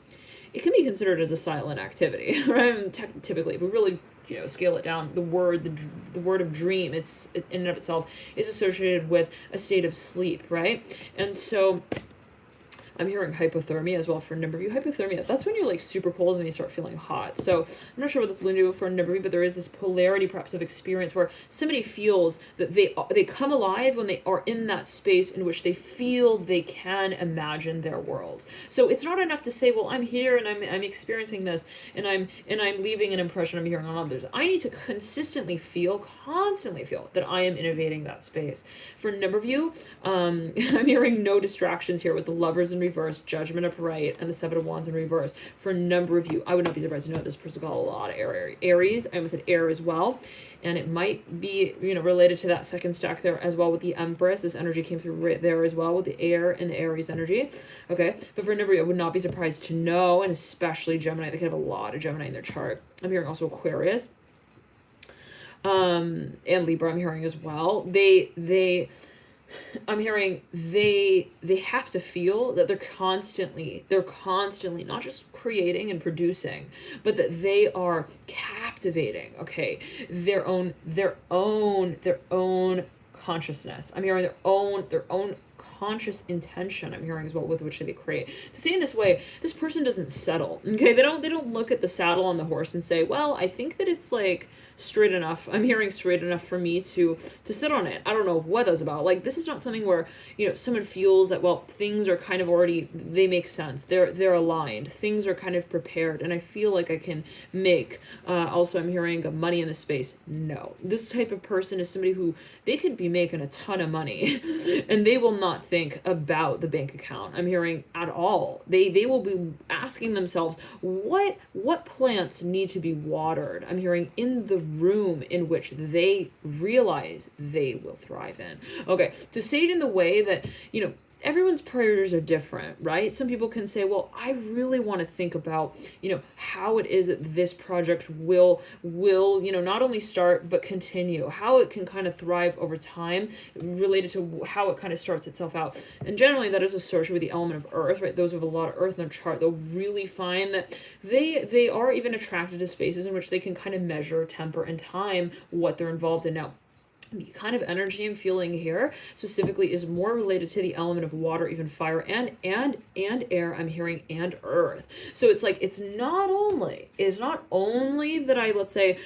It can be considered as a silent activity, right? Typically, if we really, scale it down, the word of dream, it's in and of itself is associated with a state of sleep, right? And so I'm hearing hypothermia as well for a number of you. Hypothermia, that's when you're like super cold and you start feeling hot. So I'm not sure what this is going to do for a number of you, but there is this polarity perhaps of experience where somebody feels that they come alive when they are in that space in which they feel they can imagine their world. So it's not enough to say, well, I'm here and I'm experiencing this and I'm leaving an impression I'm hearing on others. I need to constantly feel that I am innovating that space. For a number of you, I'm hearing no distractions here with the Lovers in reverse, Judgment upright, and the Seven of Wands in reverse. For a number of you, I would not be surprised to know that this person got a lot of Aries. I almost said air as well. And it might be, related to that second stack there as well with the Empress. This energy came through right there as well with the air and the Aries energy. Okay. But for a number of you, I would not be surprised to know, and especially Gemini, they could have a lot of Gemini in their chart. I'm hearing also Aquarius. And Libra, I'm hearing as well. I'm hearing they have to feel that they're constantly not just creating and producing, but that they are captivating, okay, their own consciousness. I'm hearing their own conscious intention, I'm hearing as well, with which they create. To say in this way, this person doesn't settle. Okay, they don't look at the saddle on the horse and say, well, I think that it's like straight enough. I'm hearing straight enough for me to sit on it. I don't know what that's about. Like, this is not something where, someone feels that, well, things are kind of already, they make sense. They're aligned. Things are kind of prepared. And I feel like I can make, also I'm hearing money in the space. No, this type of person is somebody who they could be making a ton of money and they will not think about the bank account. I'm hearing at all. They will be asking themselves, what plants need to be watered? I'm hearing in the room in which they realize they will thrive in. Okay, to say it in the way that, everyone's priorities are different, right? Some people can say, well, I really want to think about, how it is that this project will, not only start but continue, how it can kind of thrive over time, related to how it kind of starts itself out. And generally that is associated with the element of earth, right? Those with a lot of earth in their chart, they'll really find that they are even attracted to spaces in which they can kind of measure, temper, and time what they're involved in. Now, the kind of energy I'm feeling here specifically is more related to the element of water, even fire, and air. I'm hearing and earth. So it's like it's not only that I, let's say,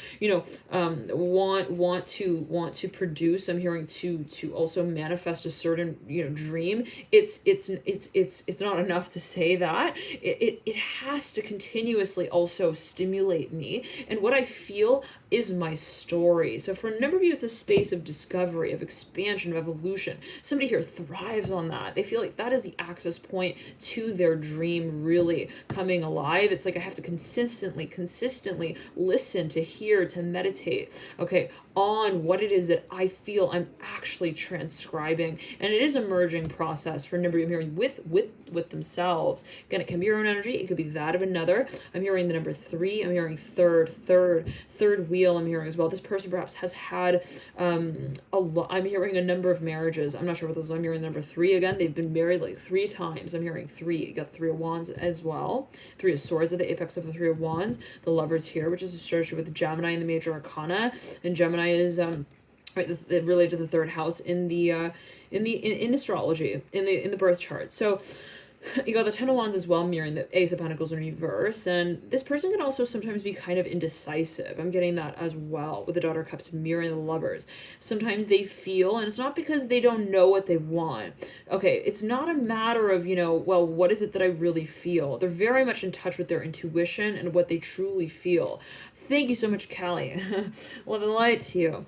want to produce. I'm hearing to also manifest a certain dream. It's not enough to say that. It has to continuously also stimulate me, and what I feel is my story. So for a number of you, it's a space of discovery, of expansion, of evolution. Somebody here thrives on that. They feel like that is the access point to their dream really coming alive. It's like I have to consistently listen, to hear, to meditate, okay, on what it is that I feel I'm actually transcribing. And it is a merging process for a number of you. I'm hearing with themselves. Again, it can be your own energy. It could be that of another. I'm hearing the number 3. I'm hearing third wheel. I'm hearing as well. This person perhaps has had I'm hearing a number of marriages. I'm not sure what those are. I'm hearing the number 3 again. They've been married like 3 times. I'm hearing 3. You got 3 of Wands as well. 3 of Swords at the apex of the 3 of Wands. The Lovers here, which is associated with Gemini in the major arcana. And Gemini is related to the 3rd house in the in astrology, in the birth chart. So you got the 10 of Wands as well, mirroring the Ace of Pentacles in reverse. And this person can also sometimes be kind of indecisive. I'm getting that as well with the Daughter of Cups mirroring the Lovers. Sometimes they feel, and it's not because they don't know what they want. Okay, it's not a matter of, well, what is it that I really feel? They're very much in touch with their intuition and what they truly feel. Thank you so much, Callie. Love and light to you.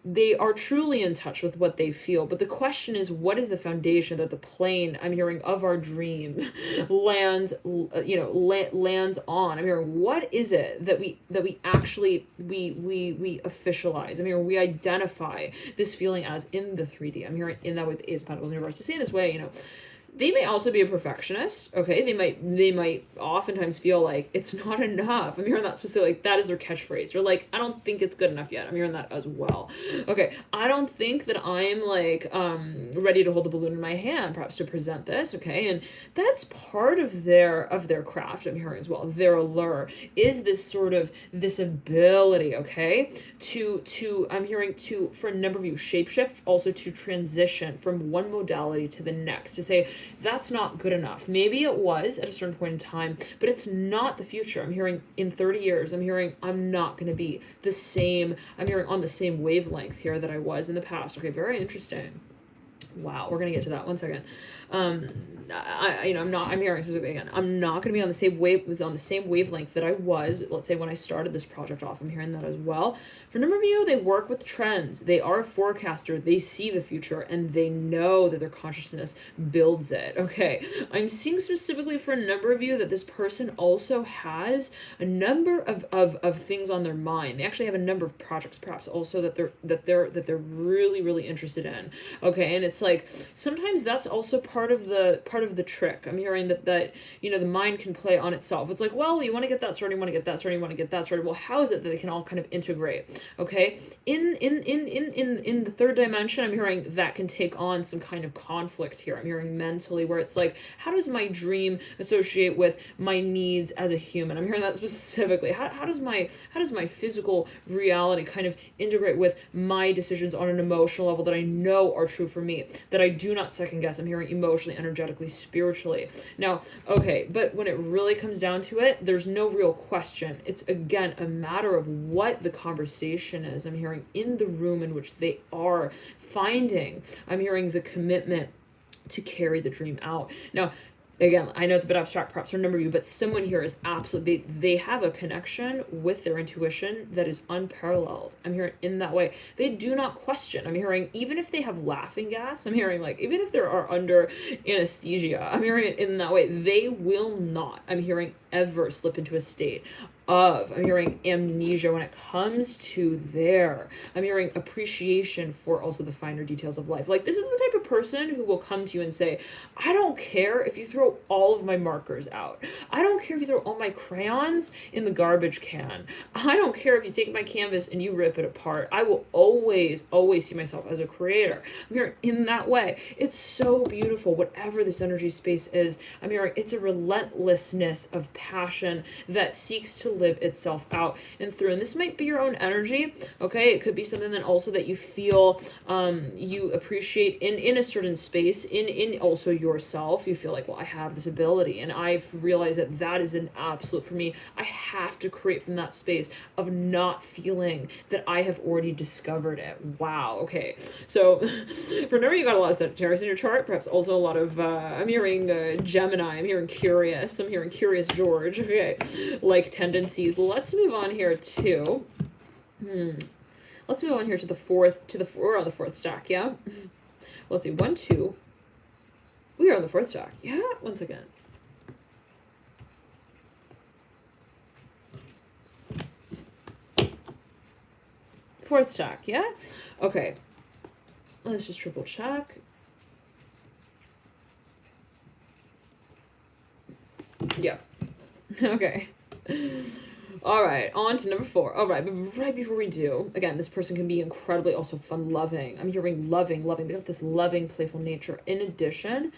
They are truly in touch with what they feel. But the question is, what is the foundation that the plane I'm hearing of our dream lands on? I'm hearing, what is it that we actually we officialize? I'm hearing we identify this feeling as in the 3D. I'm hearing in that with the Ace of Pentacles in reverse. To say it this way, they may also be a perfectionist, okay? They might oftentimes feel like it's not enough. I'm hearing that specifically, like, that is their catchphrase. They're like, I don't think it's good enough yet. I'm hearing that as well. Okay, I don't think that I'm like ready to hold the balloon in my hand, perhaps to present this, okay? And that's part of their craft, I'm hearing as well. Their allure is this ability, okay? I'm hearing for a number of you, shapeshift, also to transition from one modality to the next, to say, that's not good enough. Maybe it was at a certain point in time, but it's not the future. I'm hearing in 30 years, I'm hearing I'm not going to be the same. I'm hearing on the same wavelength here that I was in the past. Okay, very interesting. Wow, we're going to get to that. One second. I'm hearing specifically again, I'm not going to be on the same wavelength that I was, let's say, when I started this project off. I'm hearing that as well. For a number of you, they work with trends. They are a forecaster. They see the future and they know that their consciousness builds it. Okay. I'm seeing specifically for a number of you that this person also has a number of things on their mind. They actually have a number of projects perhaps also that they're really, really interested in. Okay. And it's like, sometimes that's also part of the trick. I'm hearing that the mind can play on itself. It's like, well, you want to get that started, you want to get that started, you want to get that started. Well, how is it that they can all kind of integrate? Okay, in the 3rd dimension, I'm hearing that can take on some kind of conflict here. I'm hearing mentally, where it's like, how does my dream associate with my needs as a human? I'm hearing that specifically. How does my physical reality kind of integrate with my decisions on an emotional level that I know are true for me, that I do not second guess? I'm hearing emotionally, energetically, spiritually. Now, okay, but when it really comes down to it, there's no real question. It's, again, a matter of what the conversation is. I'm hearing in the room in which they are finding. I'm hearing the commitment to carry the dream out. Now, again, I know it's a bit abstract perhaps for a number of you, but someone here is absolutely, they have a connection with their intuition that is unparalleled. I'm hearing in that way. They do not question. I'm hearing, even if they have laughing gas, I'm hearing, like, even if they are under anesthesia, I'm hearing it in that way. They will not, I'm hearing, ever slip into a state of, I'm hearing, amnesia when it comes to I'm hearing appreciation for also the finer details of life. Like, this is the type of person who will come to you and say, I don't care if you throw all of my markers out. I don't care if you throw all my crayons in the garbage can. I don't care if you take my canvas and you rip it apart. I will always, always see myself as a creator. I'm here in that way. It's so beautiful, whatever this energy space is. I'm hearing it's a relentlessness of passion that seeks to live itself out and through. And this might be your own energy, okay? It could be something that also that you feel you appreciate in a certain space, in also yourself. You feel like, well, I have this ability, and I've realized that that is an absolute for me. I have to create from that space of not feeling that I have already discovered it. Wow, okay. So remember, you got a lot of Sagittarius in your chart, perhaps also a lot of I'm hearing Gemini, I'm hearing curious, I'm hearing curious George, okay, like tendencies. Let's move on here to let's move on here to the fourth, we're on the fourth stack, yeah? Well, let's see, 1, 2. We are on the fourth stack. Yeah, one second. Fourth stack, yeah? Okay. Let's just triple check. Yeah. Okay. All right, on to number 4. All right, but right before we do, again, this person can be incredibly also fun-loving. I'm hearing loving. They have this loving, playful nature. In addition,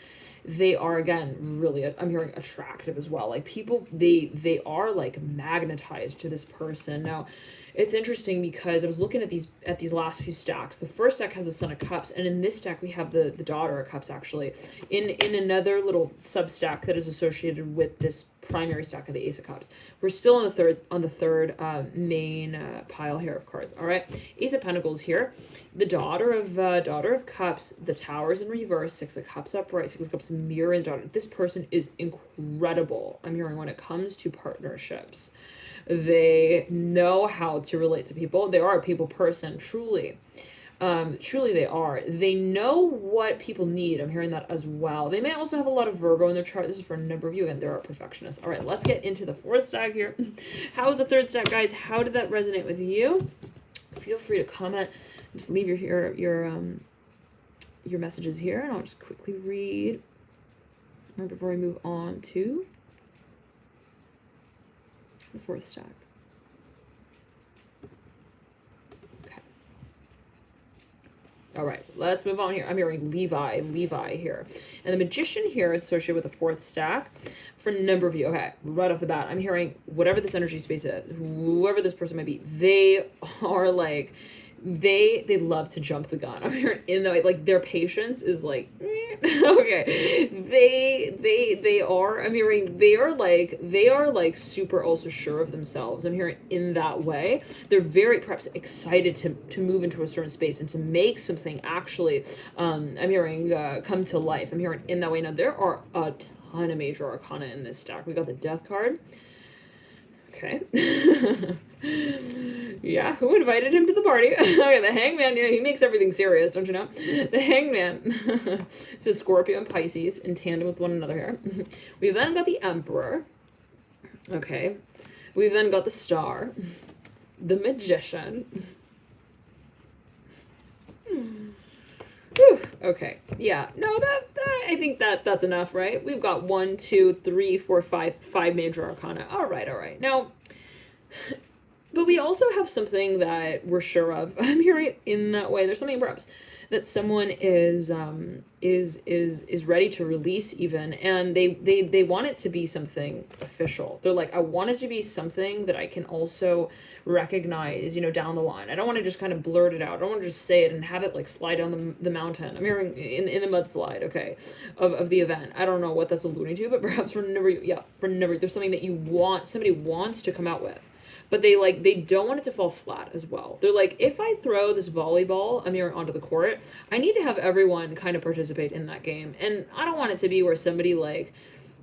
they are, again, really, I'm hearing attractive as well. Like, people, they are, like, magnetized to this person. Now, it's interesting because I was looking at these last few stacks. The first stack has the Son of Cups, and in this stack we have the Daughter of Cups, actually. In another little sub-stack that is associated with this primary stack of the Ace of Cups. We're still on the third main pile here of cards. All right, Ace of Pentacles here, the Daughter of Cups, the Towers in reverse, Six of Cups upright, Six of Cups mirror, and Daughter. This person is incredible. I'm hearing when it comes to partnerships. They know how to relate to people. They are a people person, truly. Truly they are. They know what people need. I'm hearing that as well. They may also have a lot of Virgo in their chart. This is for a number of you. Again, there are perfectionists. All right, let's get into the fourth stack here. How was the third stack, guys? How did that resonate with you? Feel free to comment. Just leave your messages here, and I'll just quickly read right before we move on to the fourth stack. Okay. All right, let's move on here. I'm hearing Levi here. And the Magician here is associated with the fourth stack for a number of you. Okay, right off the bat, I'm hearing whatever this energy space is, whoever this person might be, they are like, they love to jump the gun. I'm hearing in the like their patience is like okay. They are, I'm hearing they are like super also sure of themselves. I'm hearing in that way. They're very perhaps excited to move into a certain space and to make something actually I'm hearing come to life. I'm hearing in that way. Now there are a ton of major arcana in this stack. We got the Death card. Okay. Yeah, who invited him to the party? Okay, the Hangman, yeah, he makes everything serious, don't you know? The Hangman. It's a Scorpio and Pisces in tandem with one another here. We've then got the Emperor. Okay. We've then got the Star. The Magician. Whew, okay. Yeah. No, that I think that's enough, right? We've got 1, 2, 3, 4, 5 major arcana. All right. Now, but we also have something that we're sure of. I'm hearing it in that way. There's something perhaps that someone is ready to release even, and they want it to be something official. They're like, I want it to be something that I can also recognize, down the line. I don't want to just kind of blurt it out. I don't want to just say it and have it like slide down the mountain. I'm hearing in the mudslide, okay, of the event. I don't know what that's alluding to, but perhaps for number, there's something that somebody wants to come out with. But they don't want it to fall flat as well. They're like, if I throw this volleyball, onto the court, I need to have everyone kind of participate in that game. And I don't want it to be where somebody like,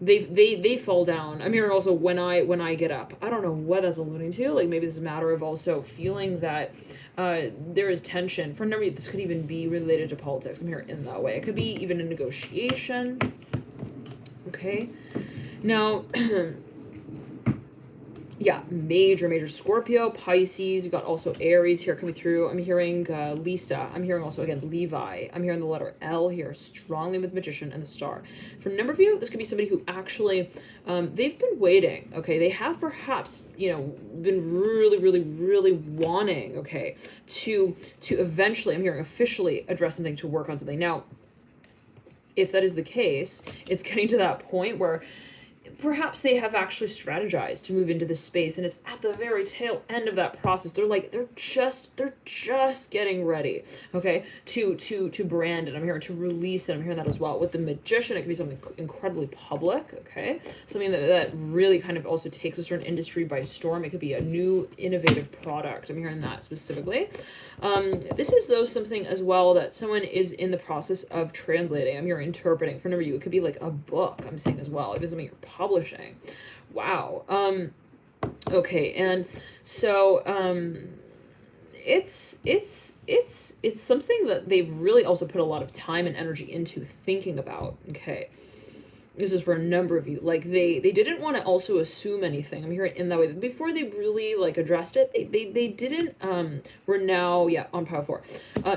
they fall down. I'm hearing also when I get up. I don't know what that's alluding to. Like maybe it's a matter of also feeling that there is tension. For a number, this could even be related to politics. I'm hearing in that way. It could be even a negotiation. Okay. Now, Yeah, major Scorpio, Pisces. You got also Aries here coming through. I'm hearing Lisa. I'm hearing also again Levi. I'm hearing the letter L here strongly with Magician and the Star. For a number of you, this could be somebody who actually they've been waiting. Okay, they have perhaps been really wanting. Okay, to eventually, I'm hearing officially address something, to work on something. Now, if that is the case, it's getting to that point where perhaps they have actually strategized to move into this space, and it's at the very tail end of that process. They're just getting ready, okay, to brand it. I'm hearing to release it. I'm hearing that as well. With the Magician, it could be something incredibly public, okay, something that really kind of also takes a certain industry by storm. It could be a new innovative product. I'm hearing that specifically. This is though something as well that someone is in the process of translating. I'm hearing interpreting. For a number of you, it could be like a book. I'm seeing as well. It is something you're publishing. Wow. Okay, and so it's something that they've really also put a lot of time and energy into thinking about. Okay. This is for a number of you. Like they didn't want to also assume anything. I'm hearing in that way. Before they really like addressed it, they didn't we're now on pile 4.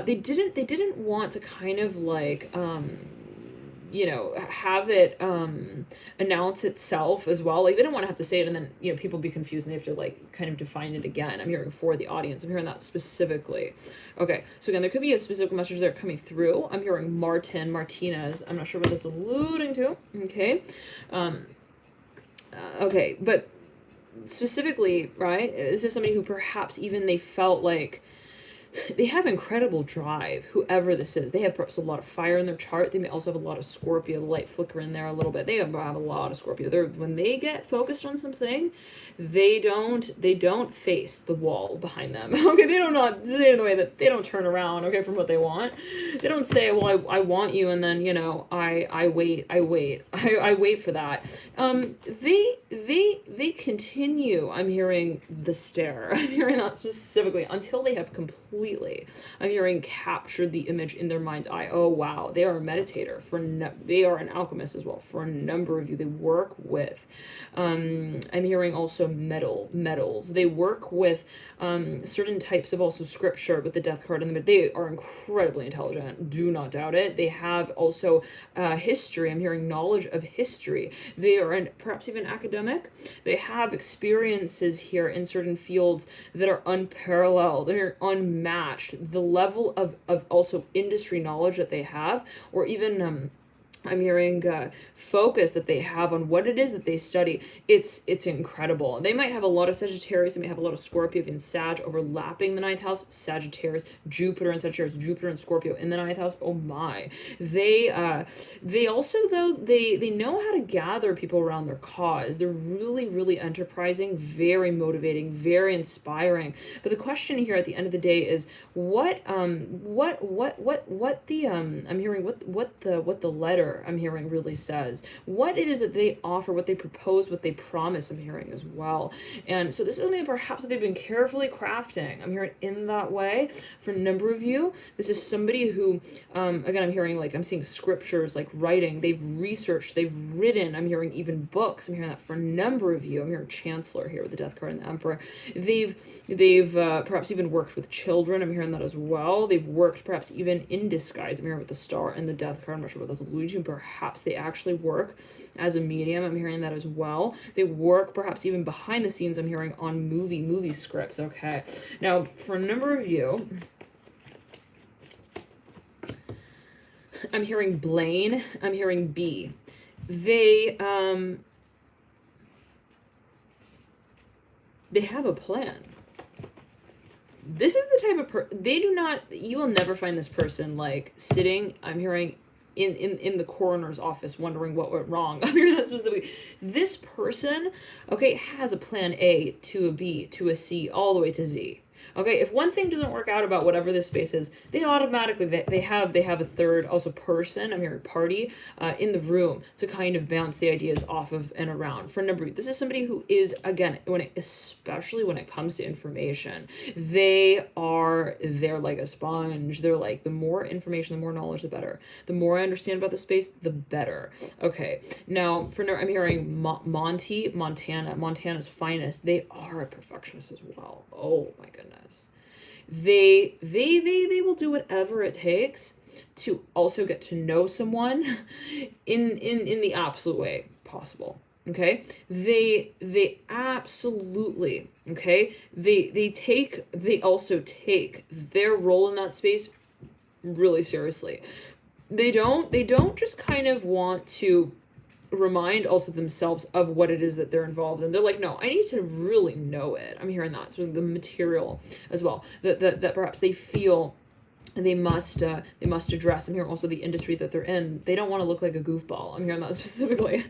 They didn't want to kind of like have it announce itself as well. Like they don't want to have to say it and then people be confused and they have to like kind of define it again. I'm hearing for the audience. I'm hearing that specifically. Okay, so again, there could be a specific message there coming through. I'm hearing Martinez. I'm not sure what that's alluding to. Okay, okay, but specifically, right? This is somebody who perhaps even they felt like they have incredible drive, whoever this is. They have perhaps a lot of fire in their chart. They may also have a lot of Scorpio, the light flicker in there a little bit. They have a lot of Scorpio. When they get focused on something, they don't face the wall behind them. Okay, they don't not say it in the way that they don't turn around, okay, from what they want. They don't say, well, I want you, and then, I wait for that. They continue, I'm hearing the stare. I'm hearing that specifically until they have completely, I'm hearing captured the image in their mind's eye. Oh wow, they are a meditator. They are an alchemist as well. For a number of you, they work with. I'm hearing also metals. They work with certain types of also scripture with the death card in them. They are incredibly intelligent. Do not doubt it. They have also history. I'm hearing knowledge of history. They are perhaps even academic. They have experiences here in certain fields that are unparalleled. They're unmatched. The level of also industry knowledge that they have, or even I'm hearing focus that they have on what it is that they study. It's incredible. They might have a lot of Sagittarius. They may have a lot of Scorpio and Sag overlapping the 9th house. Sagittarius, Jupiter and Sagittarius, Jupiter and Scorpio in the 9th house. Oh my. They also though they know how to gather people around their cause. They're really enterprising, very motivating, very inspiring. But the question here at the end of the day is what the I'm hearing what the letter I'm hearing really says, what it is that they offer, what they propose, what they promise. I'm hearing as well. And so this is something perhaps that they've been carefully crafting. I'm hearing in that way. For a number of you, this is somebody who again, I'm hearing like I'm seeing scriptures, like writing. They've researched, they've written. I'm hearing even books. I'm hearing that for a number of you. I'm hearing Chancellor here with the Death card and the Emperor. They've perhaps even worked with children. I'm hearing that as well. They've worked perhaps even in disguise. I'm hearing with the Star and the Death card. I'm not sure what that's alluding to. Perhaps they actually work as a medium. I'm hearing that as well. They work perhaps even behind the scenes. I'm hearing on movie scripts. Okay. Now, for a number of you, I'm hearing Blaine. I'm hearing B. They have a plan. This is the type of you will never find this person like sitting, I'm hearing, in the coroner's office wondering what went wrong. I'm hearing that specifically. This person, okay, has a plan A to a B to a C all the way to Z. Okay, if one thing doesn't work out about whatever this space is, they automatically they have a third also person, I'm hearing party, in the room to kind of bounce the ideas off of and around. For number, this is somebody who is, again, especially when it comes to information, they're like a sponge. They're like, the more information, the more knowledge, the better. The more I understand about the space, the better. Okay, now I'm hearing Montana's finest. They are a perfectionist as well. Oh my goodness. They will do whatever it takes to also get to know someone in the absolute way possible. Okay, they absolutely, okay, they also take their role in that space really seriously. They don't just kind of want to remind also themselves of what it is that they're involved in. They're like, no, I need to really know it. I'm hearing that. So the material as well, that perhaps they feel they must address. I'm hearing also the industry that they're in. They don't want to look like a goofball. I'm hearing that specifically.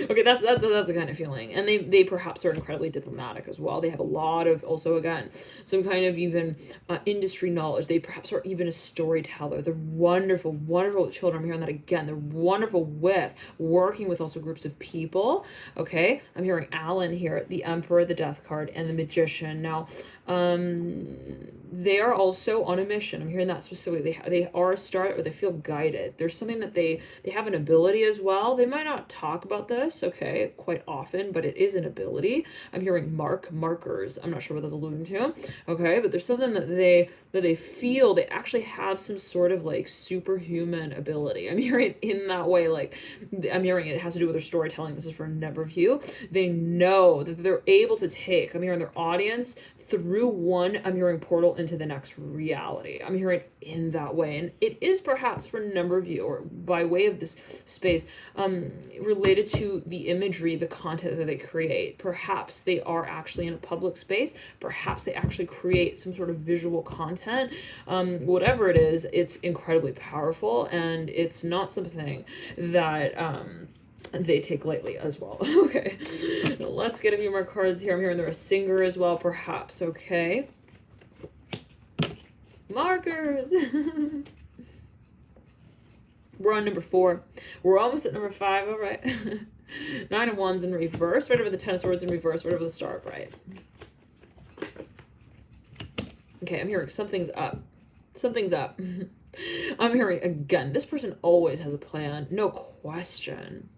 Okay, that's the kind of feeling. And they perhaps are incredibly diplomatic as well. They have a lot of, also again, some kind of even industry knowledge. They perhaps are even a storyteller. They're wonderful with children. I'm hearing that again. They're wonderful with working with also groups of people. Okay, I'm hearing Alan here, the Emperor, the Death card, and the Magician. Now, they are also on a mission. I'm hearing that specifically. They are a star, or they feel guided. There's something that they have an ability as well. They might not talk about this, okay, quite often, but it is an ability. I'm hearing markers. I'm not sure what that's alluding to. Okay, but there's something that they feel they actually have some sort of like superhuman ability. I'm hearing in that way, like I'm hearing it has to do with their storytelling. This is for a number of you. They know that they're able to take, I'm hearing their audience through one, I'm hearing portal into the next reality. I'm hearing in that way. And it is perhaps for a number of you, or by way of this space, related to the imagery, the content that they create. Perhaps they are actually in a public space. Perhaps they actually create some sort of visual content. Whatever it is, it's incredibly powerful, and it's not something that they take lightly as well. Okay, now let's get a few more cards here. I'm hearing they're a singer as well, perhaps. Okay, markers. We're on number 4. We're almost at number 5. All right. 9 of Wands in reverse, right over the 10 of Swords in reverse, right over the Star Upright. Okay, I'm hearing something's up. Something's up. I'm hearing, again, this person always has a plan, no question.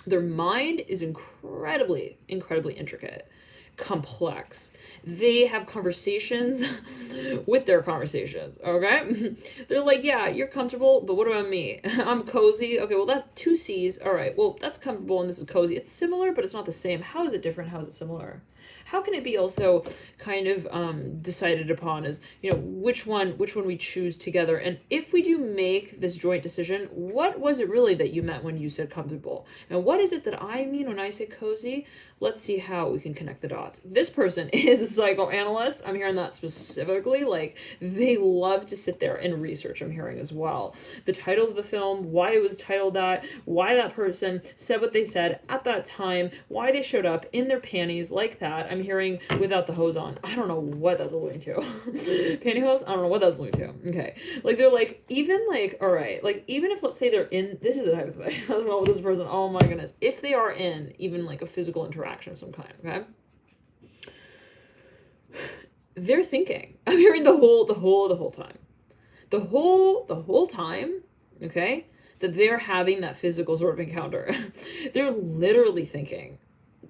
Their mind is incredibly intricate, complex. They have conversations with their conversations, okay? They're like, yeah, you're comfortable, but what about me? I'm cozy. Okay, well, that 2 C's. All right, well, that's comfortable and this is cozy. It's similar, but it's not the same. How is it different? How is it similar? How can it be also kind of decided upon as, which one we choose together? And if we do make this joint decision, what was it really that you meant when you said comfortable? And what is it that I mean when I say cozy? Let's see how we can connect the dots. This person is a psychoanalyst. I'm hearing that specifically. Like, they love to sit there and research, I'm hearing as well. The title of the film, why it was titled that, why that person said what they said at that time, why they showed up in their panties like that. I'm hearing without the hose on. I don't know what that's alluding to. Pantyhose? I don't know what that's alluding to. Okay. Like, they're like, even like, all right, like, even if, let's say they're in, this is the type of thing. I don't know with this person. Oh my goodness. If they are in even like a physical interaction of some kind, okay? They're thinking. I'm hearing the whole time. The whole time, okay, that they're having that physical sort of encounter. They're literally thinking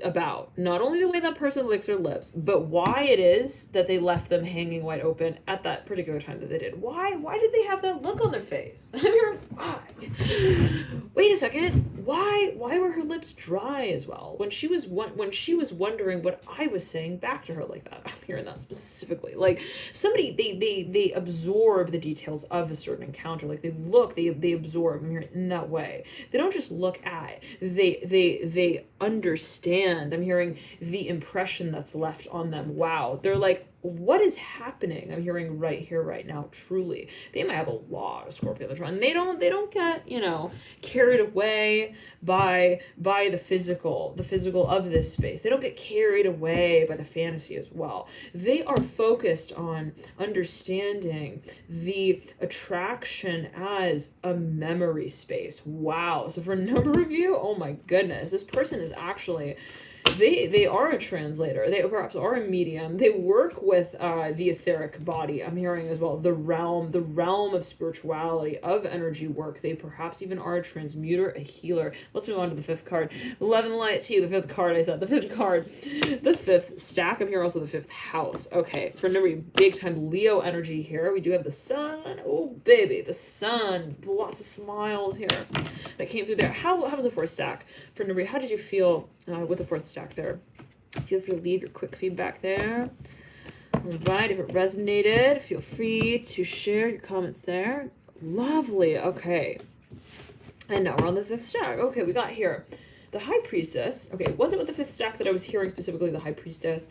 about not only the way that person licks their lips, but why it is that they left them hanging wide open at that particular time that they did. Why did they have that look on their face? I mean, why? Wait a second. Why were her lips dry as well when she was wondering what I was saying back to her like that? I'm hearing that specifically. Like, somebody they absorb the details of a certain encounter. Like, they absorb. I'm hearing in that way. They don't just look at. They understand. I'm hearing the impression that's left on them. Wow. They're like, what is happening? I'm hearing right here, right now, truly. They might have a lot of Scorpio in the chart. And they don't get, carried away by the physical of this space. They don't get carried away by the fantasy as well. They are focused on understanding the attraction as a memory space. Wow. So for a number of you, oh my goodness, this person is actually, they are a translator. They perhaps are a medium. They work with the etheric body. I'm hearing as well the realm of spirituality, of energy work. They perhaps even are a transmuter, a healer. Let's move on to the fifth card. Love and light to you. The fifth card. I said the fifth card, the fifth stack. I'm here also the fifth house. Okay, for number big time Leo energy here. We do have the sun. Oh baby, the sun. Lots of smiles here that came through there. How was the fourth stack for number? How did you feel with the fourth stack there? Feel free to leave your quick feedback there. All right, if it resonated, feel free to share your comments there. Lovely. Okay, and now we're on the fifth stack. Okay, we got here the High Priestess. Okay, it wasn't with the fifth stack that I was hearing specifically the High Priestess.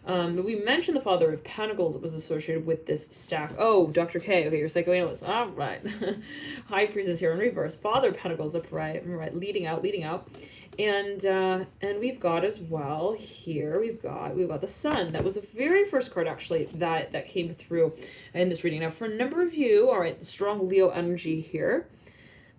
But we mentioned the Father of Pentacles that was associated with this stack. Oh, Dr. K. Okay, you're psychoanalyst. All right. High Priestess here in reverse. Father of Pentacles upright. All right, leading out. And we've got as well here, we've got the sun. That was the very first card actually that came through in this reading. Now for a number of you, all right, the strong Leo energy here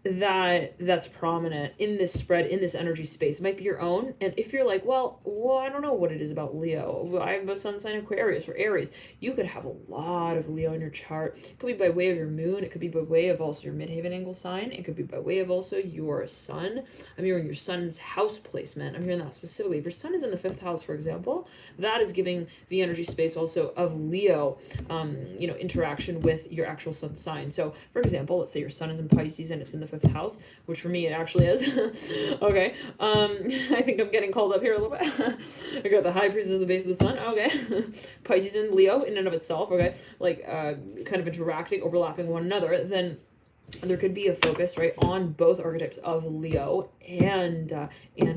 that's prominent in this spread, in this energy space. It might be your own. And if you're like, well, I don't know what it is about Leo. I have a sun sign Aquarius or Aries. You could have a lot of Leo in your chart. It could be by way of your moon. It could be by way of also your midheaven angle sign. It could be by way of also your sun. I'm hearing your sun's house placement. I'm hearing that specifically. If your sun is in the fifth house, for example, that is giving the energy space also of Leo, interaction with your actual sun sign. So for example, let's say your sun is in Pisces and it's in the fifth house, which for me it actually is. Okay, I think I'm getting called up here a little bit. I got the High Priestess at the base of the sun. Okay, Pisces and Leo in and of itself. Okay, like kind of interacting, overlapping one another. Then there could be a focus right on both archetypes of Leo and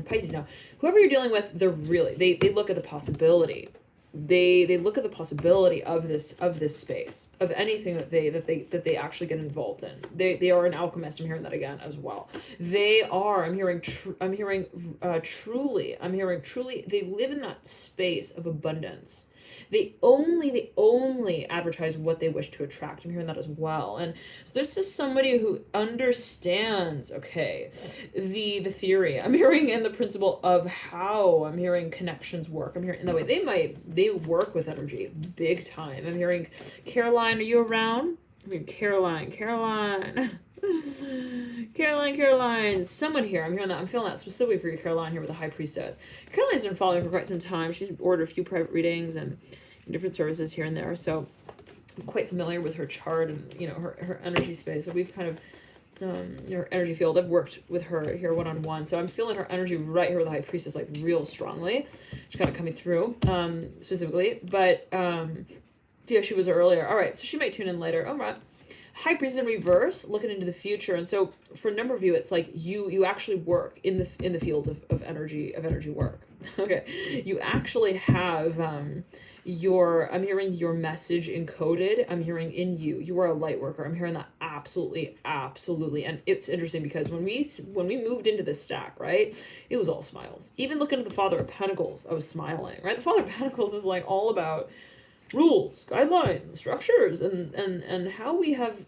Pisces. Now, whoever you're dealing with, they look at the possibility. They look at the possibility of this space, of anything that they actually get involved in. They are an alchemist. I'm hearing that again as well. They are. I'm hearing truly. They live in that space of abundance. They only advertise what they wish to attract. I'm hearing that as well. And so this is somebody who understands, okay, the theory. I'm hearing in the principle of how I'm hearing connections work. I'm hearing in that way they work with energy big time. I'm hearing Caroline, are you around? I'm hearing Caroline. Caroline, someone here. I'm hearing that. I'm feeling that specifically for you, Caroline, here with the High Priestess. Caroline's been following for quite some time. She's ordered a few private readings and different services here and there. So I'm quite familiar with her chart and, her energy space. So we've kind of, her energy field. I've worked with her here one-on-one. So I'm feeling her energy right here with the High Priestess, like real strongly. She's kind of coming through, specifically. But, yeah, she was earlier. All right. So she might tune in later. All right. High Priestess in reverse, looking into the future. And so for a number of you, it's like you actually work in the field of energy work. Okay. You actually have I'm hearing your message encoded. I'm hearing in you. You are a light worker. I'm hearing that absolutely. And it's interesting because when we moved into this stack, right, it was all smiles. Even looking at the Father of Pentacles, I was smiling, right? The Father of Pentacles is like all about rules, guidelines, structures, and how we have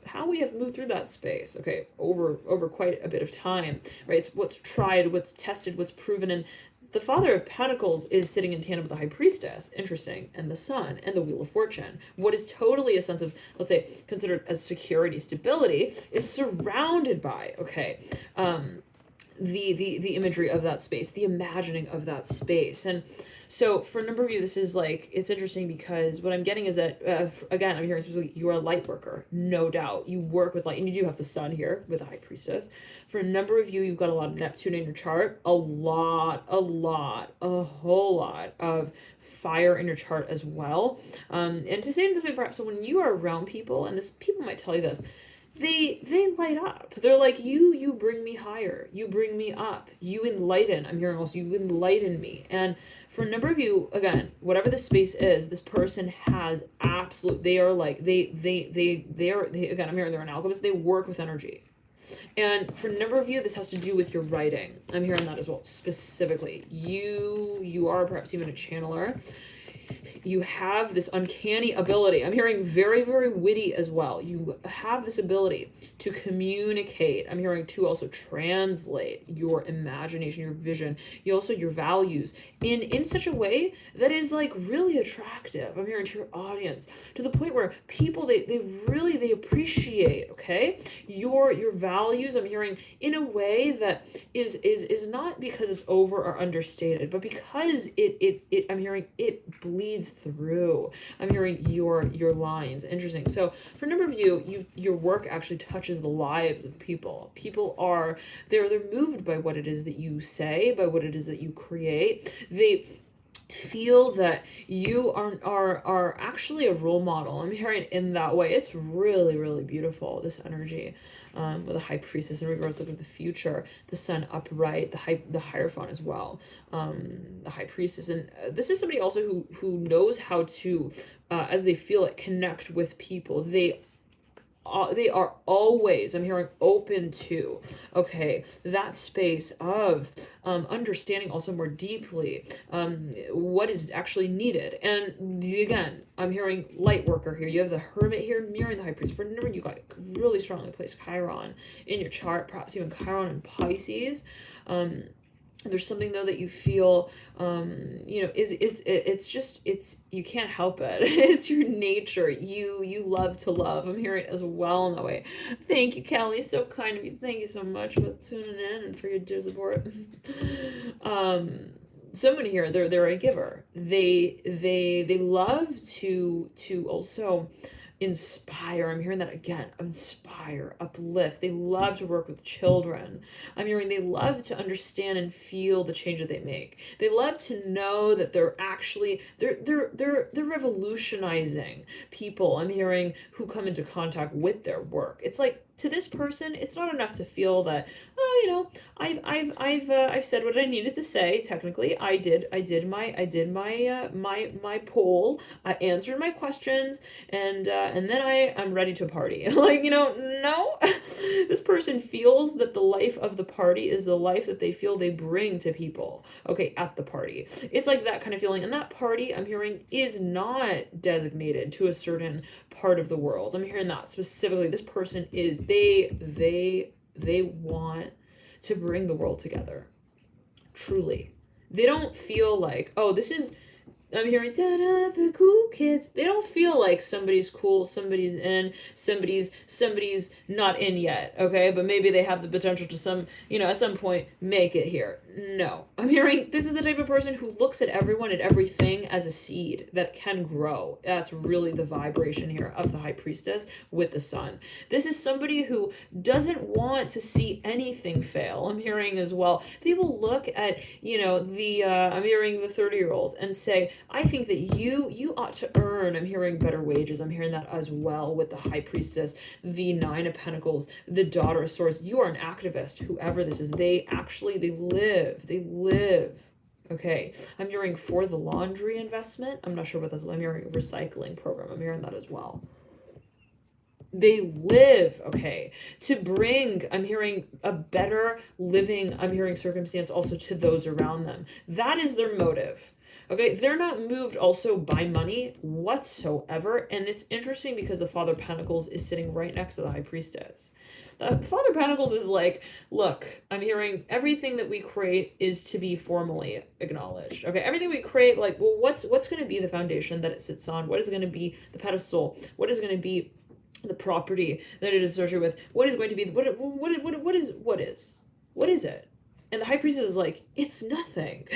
moved through that space, okay, over quite a bit of time, right? It's what's tried, what's tested, what's proven. And the Father of Pentacles is sitting in tandem with the High Priestess, interesting, and the Sun and the Wheel of Fortune. What is totally a sense of, let's say, considered as security, stability, is surrounded by, okay, the imagery of that space, the imagining of that space. And so for a number of you, this is like, it's interesting because what I'm getting is that, again, I'm hearing specifically, you are a light worker, no doubt. You work with light, and you do have the sun here with the High Priestess. For a number of you, you've got a lot of Neptune in your chart, a whole lot of fire in your chart as well. And to say this way, perhaps, so when you are around people, and people might tell you this, they light up. They're like, you bring me higher, you bring me up, you enlighten. I'm hearing also, you enlighten me. And for a number of you, again, whatever the space is, this person has absolute, they are like, they again, I'm hearing they're an alchemist, they work with energy. And for a number of you, this has to do with your writing. I'm hearing that as well. Specifically, you are perhaps even a channeler. You have this uncanny ability. I'm hearing very, very witty as well. You have this ability to communicate. I'm hearing to also translate your imagination, your vision, you also your values in such a way that is like really attractive. I'm hearing to your audience, to the point where people they really they appreciate, okay, your values. I'm hearing in a way that is not because it's over or understated, but because it I'm hearing it bleeds through. I'm hearing your lines. Interesting. So for a number of you, your work actually touches the lives of people. People are they're moved by what it is that you say, by what it is that you create. They feel that you are actually a role model. I'm hearing in that way. It's really, really beautiful, this energy, with the high priestess in regards to the future, the sun upright, the hierophant as well, the high priestess. And this is somebody also who knows how to, as they feel it, connect with people. They are always, I'm hearing, open to, okay, that space of understanding also more deeply what is actually needed. And again, I'm hearing light worker here. You have the hermit here mirroring the high priest. For a number, you got really strongly placed Chiron in your chart, perhaps even Chiron and Pisces. There's something though that you feel, it's just you can't help it. It's your nature. You love to love. I'm hearing it as well in that way. Thank you, Kelly. So kind of you. Thank you so much for tuning in and for your dear support. Someone here, they're a giver. They love to also inspire. I'm hearing that again. Inspire, uplift. They love to work with children. I'm hearing they love to understand and feel the change that they make. They love to know that they're actually they're revolutionizing people. I'm hearing who come into contact with their work. It's like, to this person, it's not enough to feel that, oh, I've said what I needed to say. Technically, I did my poll. I answered my questions, and then I'm ready to party. Like, no. This person feels that the life of the party is the life that they feel they bring to people. Okay, at the party, it's like that kind of feeling, and that party, I'm hearing, is not designated to a certain part of the world. I'm hearing that specifically. This person is they want to bring the world together. Truly. They don't feel like, oh, this is, I'm hearing the cool kids. They don't feel like somebody's cool, somebody's in, somebody's not in yet, okay? But maybe they have the potential to at some point make it here. No. I'm hearing this is the type of person who looks at everyone and everything as a seed that can grow. That's really the vibration here of the high priestess with the sun. This is somebody who doesn't want to see anything fail. I'm hearing as well. They will look at, I'm hearing the 30-year-olds and say, I think that you ought to earn, I'm hearing, better wages. I'm hearing that as well with the high priestess, the 9 of pentacles, the daughter of swords. You are an activist, whoever this is. They live. Okay, I'm hearing for the laundry investment. I'm not sure what that's. I'm hearing recycling program. I'm hearing that as well. They live, okay, to bring, I'm hearing, a better living, I'm hearing, circumstance also to those around them. That is their motive. Okay, they're not moved also by money whatsoever. And it's interesting because the Father of Pentacles is sitting right next to the High Priestess. The Father of Pentacles is like, look, I'm hearing everything that we create is to be formally acknowledged. Okay, everything we create, like, well, what's going to be the foundation that it sits on? What is going to be the pedestal? What is going to be the property that it is associated with? What is going to be, what is it? And the High Priestess is like, it's nothing.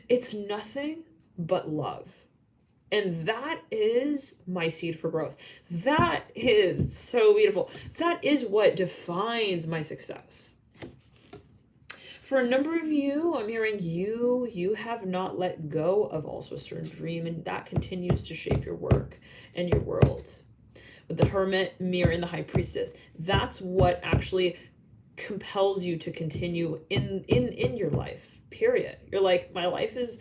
It's nothing but love. And that is my seed for growth. That is so beautiful. That is what defines my success. For a number of you, I'm hearing you have not let go of also a certain dream, and that continues to shape your work and your world. with the Hermit, Mirror, and the High Priestess. That's what actually compels you to continue in your life, period. You're like, my life is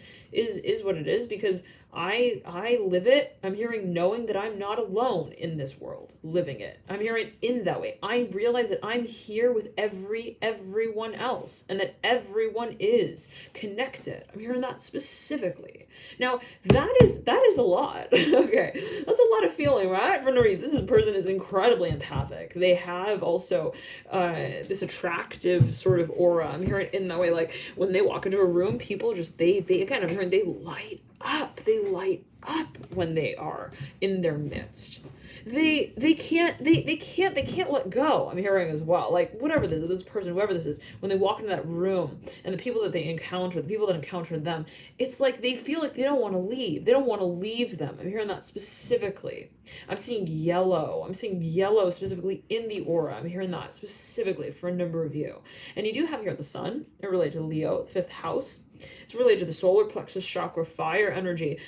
what it is because I live it. I'm hearing knowing that I'm not alone in this world living it. I'm hearing in that way. I realize that I'm here with everyone else and that everyone is connected. I'm hearing that specifically. Now that is a lot. Okay, that's a lot of feeling, right? For no reason. This person is incredibly empathic. They have also this attractive sort of aura. I'm hearing in that way, like when they walk into a room, people just they again, I'm hearing they light up. They light up when they are in their midst. They can't let go. I'm hearing as well, like whatever this person, whoever this is, when they walk into that room and the people that they encounter, the people that encounter them, it's like they feel like they don't want to leave. They don't want to leave them. I'm hearing that specifically. I'm seeing yellow. I'm seeing yellow specifically in the aura. I'm hearing that specifically for a number of you. And you do have here the sun, related to Leo, 5th house. It's related to the solar plexus chakra, fire energy.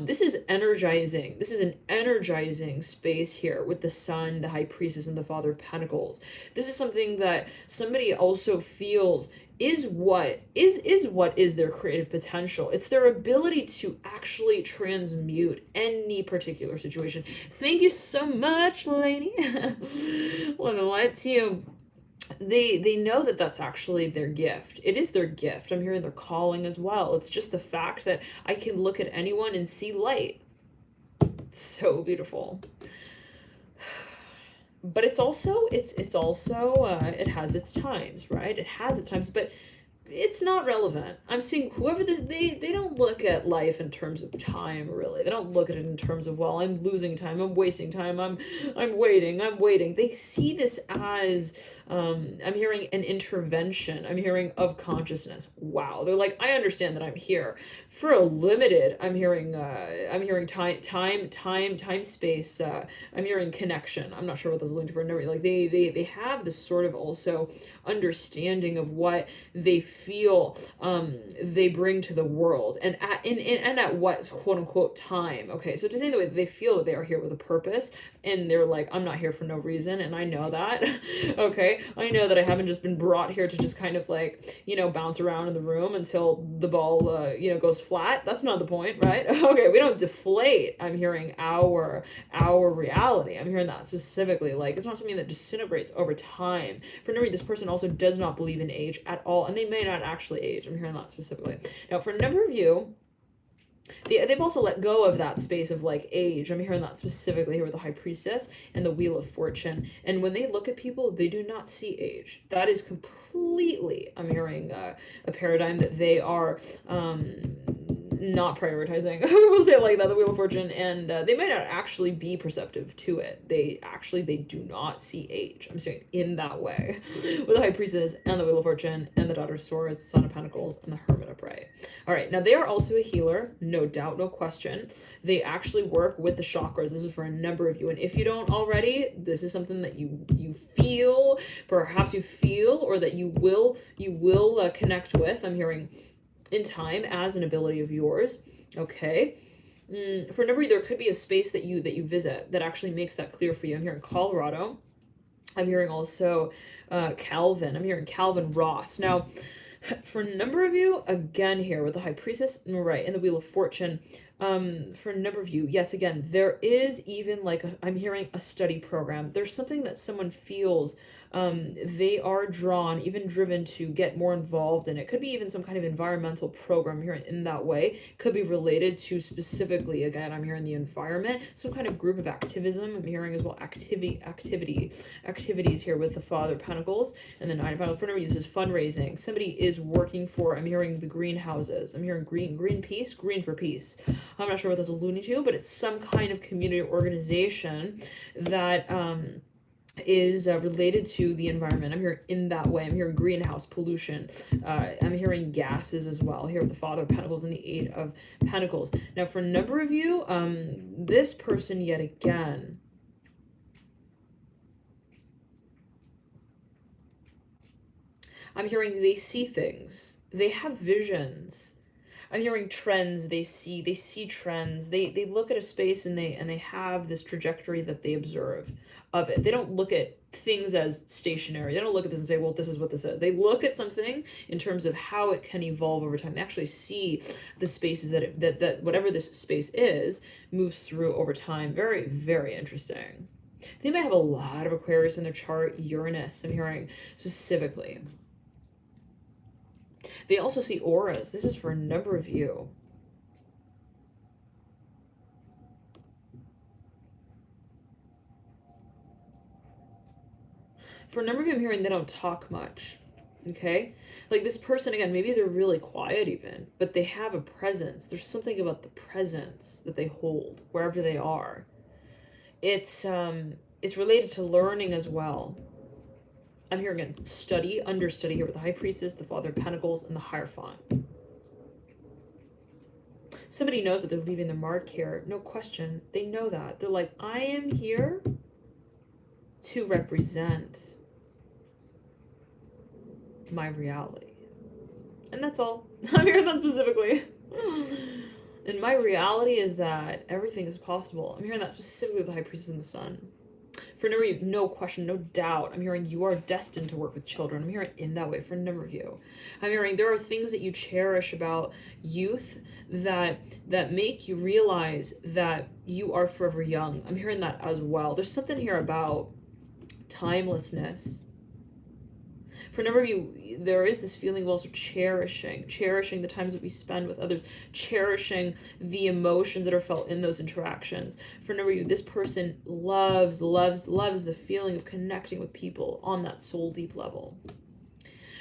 This is energizing. This is an energizing space here with the sun, the high priestess, and the father of pentacles. This is something that somebody also feels is what is their creative potential. It's their ability to actually transmute any particular situation. Thank you so much, lady. Love and light to you. They know that that's actually their gift. It is their gift. I'm hearing their calling as well. It's just the fact that I can look at anyone and see light. It's so beautiful. But it's also it has its times, right? It has its times, but it's not relevant. I'm seeing whoever this, they don't look at life in terms of time, really. They don't look at it in terms of, well, I'm losing time, I'm wasting time, I'm waiting. They see this as I'm hearing an intervention. I'm hearing of consciousness. Wow. They're like, I understand that I'm here for a limited. I'm hearing time, space. I'm hearing connection. I'm not sure what this is linked for. Like they have this sort of also understanding of what they feel they bring to the world and at what quote unquote time. Okay, so to say the way that they feel that they are here with a purpose and they're like, I'm not here for no reason, and I know that. Okay, I know that I haven't just been brought here to just kind of like, bounce around in the room until the ball goes flat. That's not the point, right? Okay, we don't deflate. I'm hearing our reality. I'm hearing that specifically. Like, it's not something that disintegrates over time. For no reason, this person also does not believe in age at all, and they may not actually age. I'm hearing that specifically. Now, for a number of you, they've also let go of that space of like age. I'm hearing that specifically here with the high priestess and the wheel of fortune. And when they look at people, they do not see age. That is completely, I'm hearing a paradigm that they are not prioritizing. We'll say it like that, the wheel of fortune, and they might not actually be perceptive to it. They do not see age. I'm saying in that way with the high priestess and the wheel of fortune and the daughter of swords, son of pentacles, and the hermit upright. All right, now they are also a healer, no doubt, no question. They actually work with the chakras. This is for a number of you, and if you don't already, this is something that you feel, perhaps you feel, or that you will connect with. I'm hearing in time as an ability of yours. Okay, for a number of you, there could be a space that you visit that actually makes that clear for you. I'm hearing Colorado. I'm hearing also Calvin. I'm hearing Calvin Ross. Now, for a number of you, again here with the high priestess, right, and the wheel of fortune, for a number of you, yes, again, there is even like I'm hearing a study program. There's something that someone feels they are drawn, even driven to get more involved in. It could be even some kind of environmental program here in that way. Could be related to specifically, again, I'm hearing the environment, some kind of group of activism. I'm hearing as well activities here with the father of pentacles and the nine of pentacles. For number, this is fundraising. Somebody is working for, I'm hearing the greenhouses. I'm hearing green peace, green for peace. I'm not sure what that's alluding to, but it's some kind of community organization that is related to the environment. I'm hearing in that way. I'm hearing greenhouse pollution. I'm hearing gases as well here with the father of pentacles and the eight of pentacles. Now for a number of you, this person yet again, I'm hearing they see things. They have visions. I'm hearing trends. They see trends. They look at a space and they have this trajectory that they observe of it. They don't look at things as stationary. They don't look at this and say, well, this is what this is. They look at something in terms of how it can evolve over time. They actually see the spaces that whatever this space is moves through over time. Very, very interesting. They might have a lot of Aquarius in their chart, Uranus, I'm hearing specifically. They also see auras. This is for a number of you. For a number of you, I'm hearing they don't talk much. Okay? Like this person, again, maybe they're really quiet even, but they have a presence. There's something about the presence that they hold wherever they are. It's related to learning as well. I'm hearing a study, understudy here with the High Priestess, the Father of Pentacles, and the Hierophant. Somebody knows that they're leaving their mark here. No question. They know that. They're like, I am here to represent my reality. And that's all. I'm hearing that specifically. And my reality is that everything is possible. I'm hearing that specifically with the High Priestess and the Sun. For a number of you, no question, no doubt, I'm hearing you are destined to work with children. I'm hearing in that way for a number of you. I'm hearing there are things that you cherish about youth that make you realize that you are forever young. I'm hearing that as well. There's something here about timelessness. For a number of you, there is this feeling of also cherishing the times that we spend with others, cherishing the emotions that are felt in those interactions. For a number of you, this person loves the feeling of connecting with people on that soul deep level,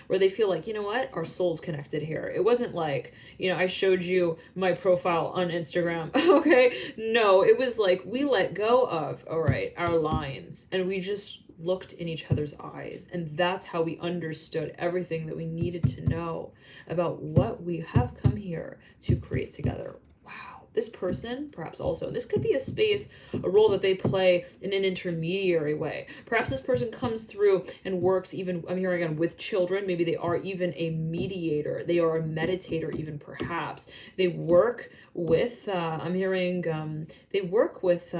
where they feel like, you know what, our soul's connected here. It wasn't like, you know, I showed you my profile on Instagram, okay? No, it was like we let go of, all right, our lines, and we just looked in each other's eyes, and that's how we understood everything that we needed to know about what we have come here to create together. Wow, this person perhaps also, and this could be a space, a role that they play in an intermediary way. Perhaps this person comes through and works even, I'm hearing again, with children. Maybe they are even a mediator. They are a meditator even, perhaps. They work with, I'm hearing, they work with,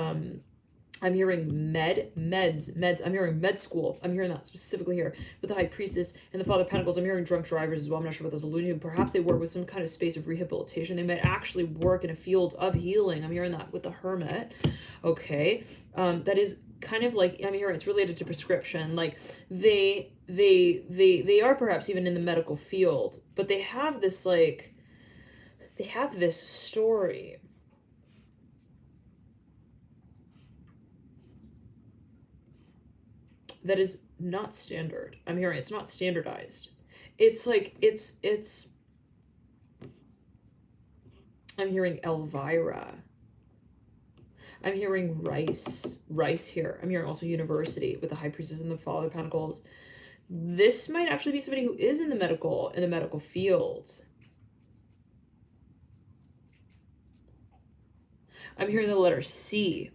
I'm hearing meds. I'm hearing med school. I'm hearing that specifically here with the High Priestess and the Father of Pentacles. I'm hearing drunk drivers as well. I'm not sure what those alluding to. Perhaps they work with some kind of space of rehabilitation. They might actually work in a field of healing. I'm hearing that with the Hermit. Okay. That is kind of like, I'm hearing it's related to prescription. Like they are perhaps even in the medical field, but they have this story that is not standard. I'm hearing it's not standardized. It's like, it's, I'm hearing Elvira. I'm hearing Rice here. I'm hearing also University with the High Priestess and the Father of Pentacles. This might actually be somebody who is in the medical field. I'm hearing the letter C.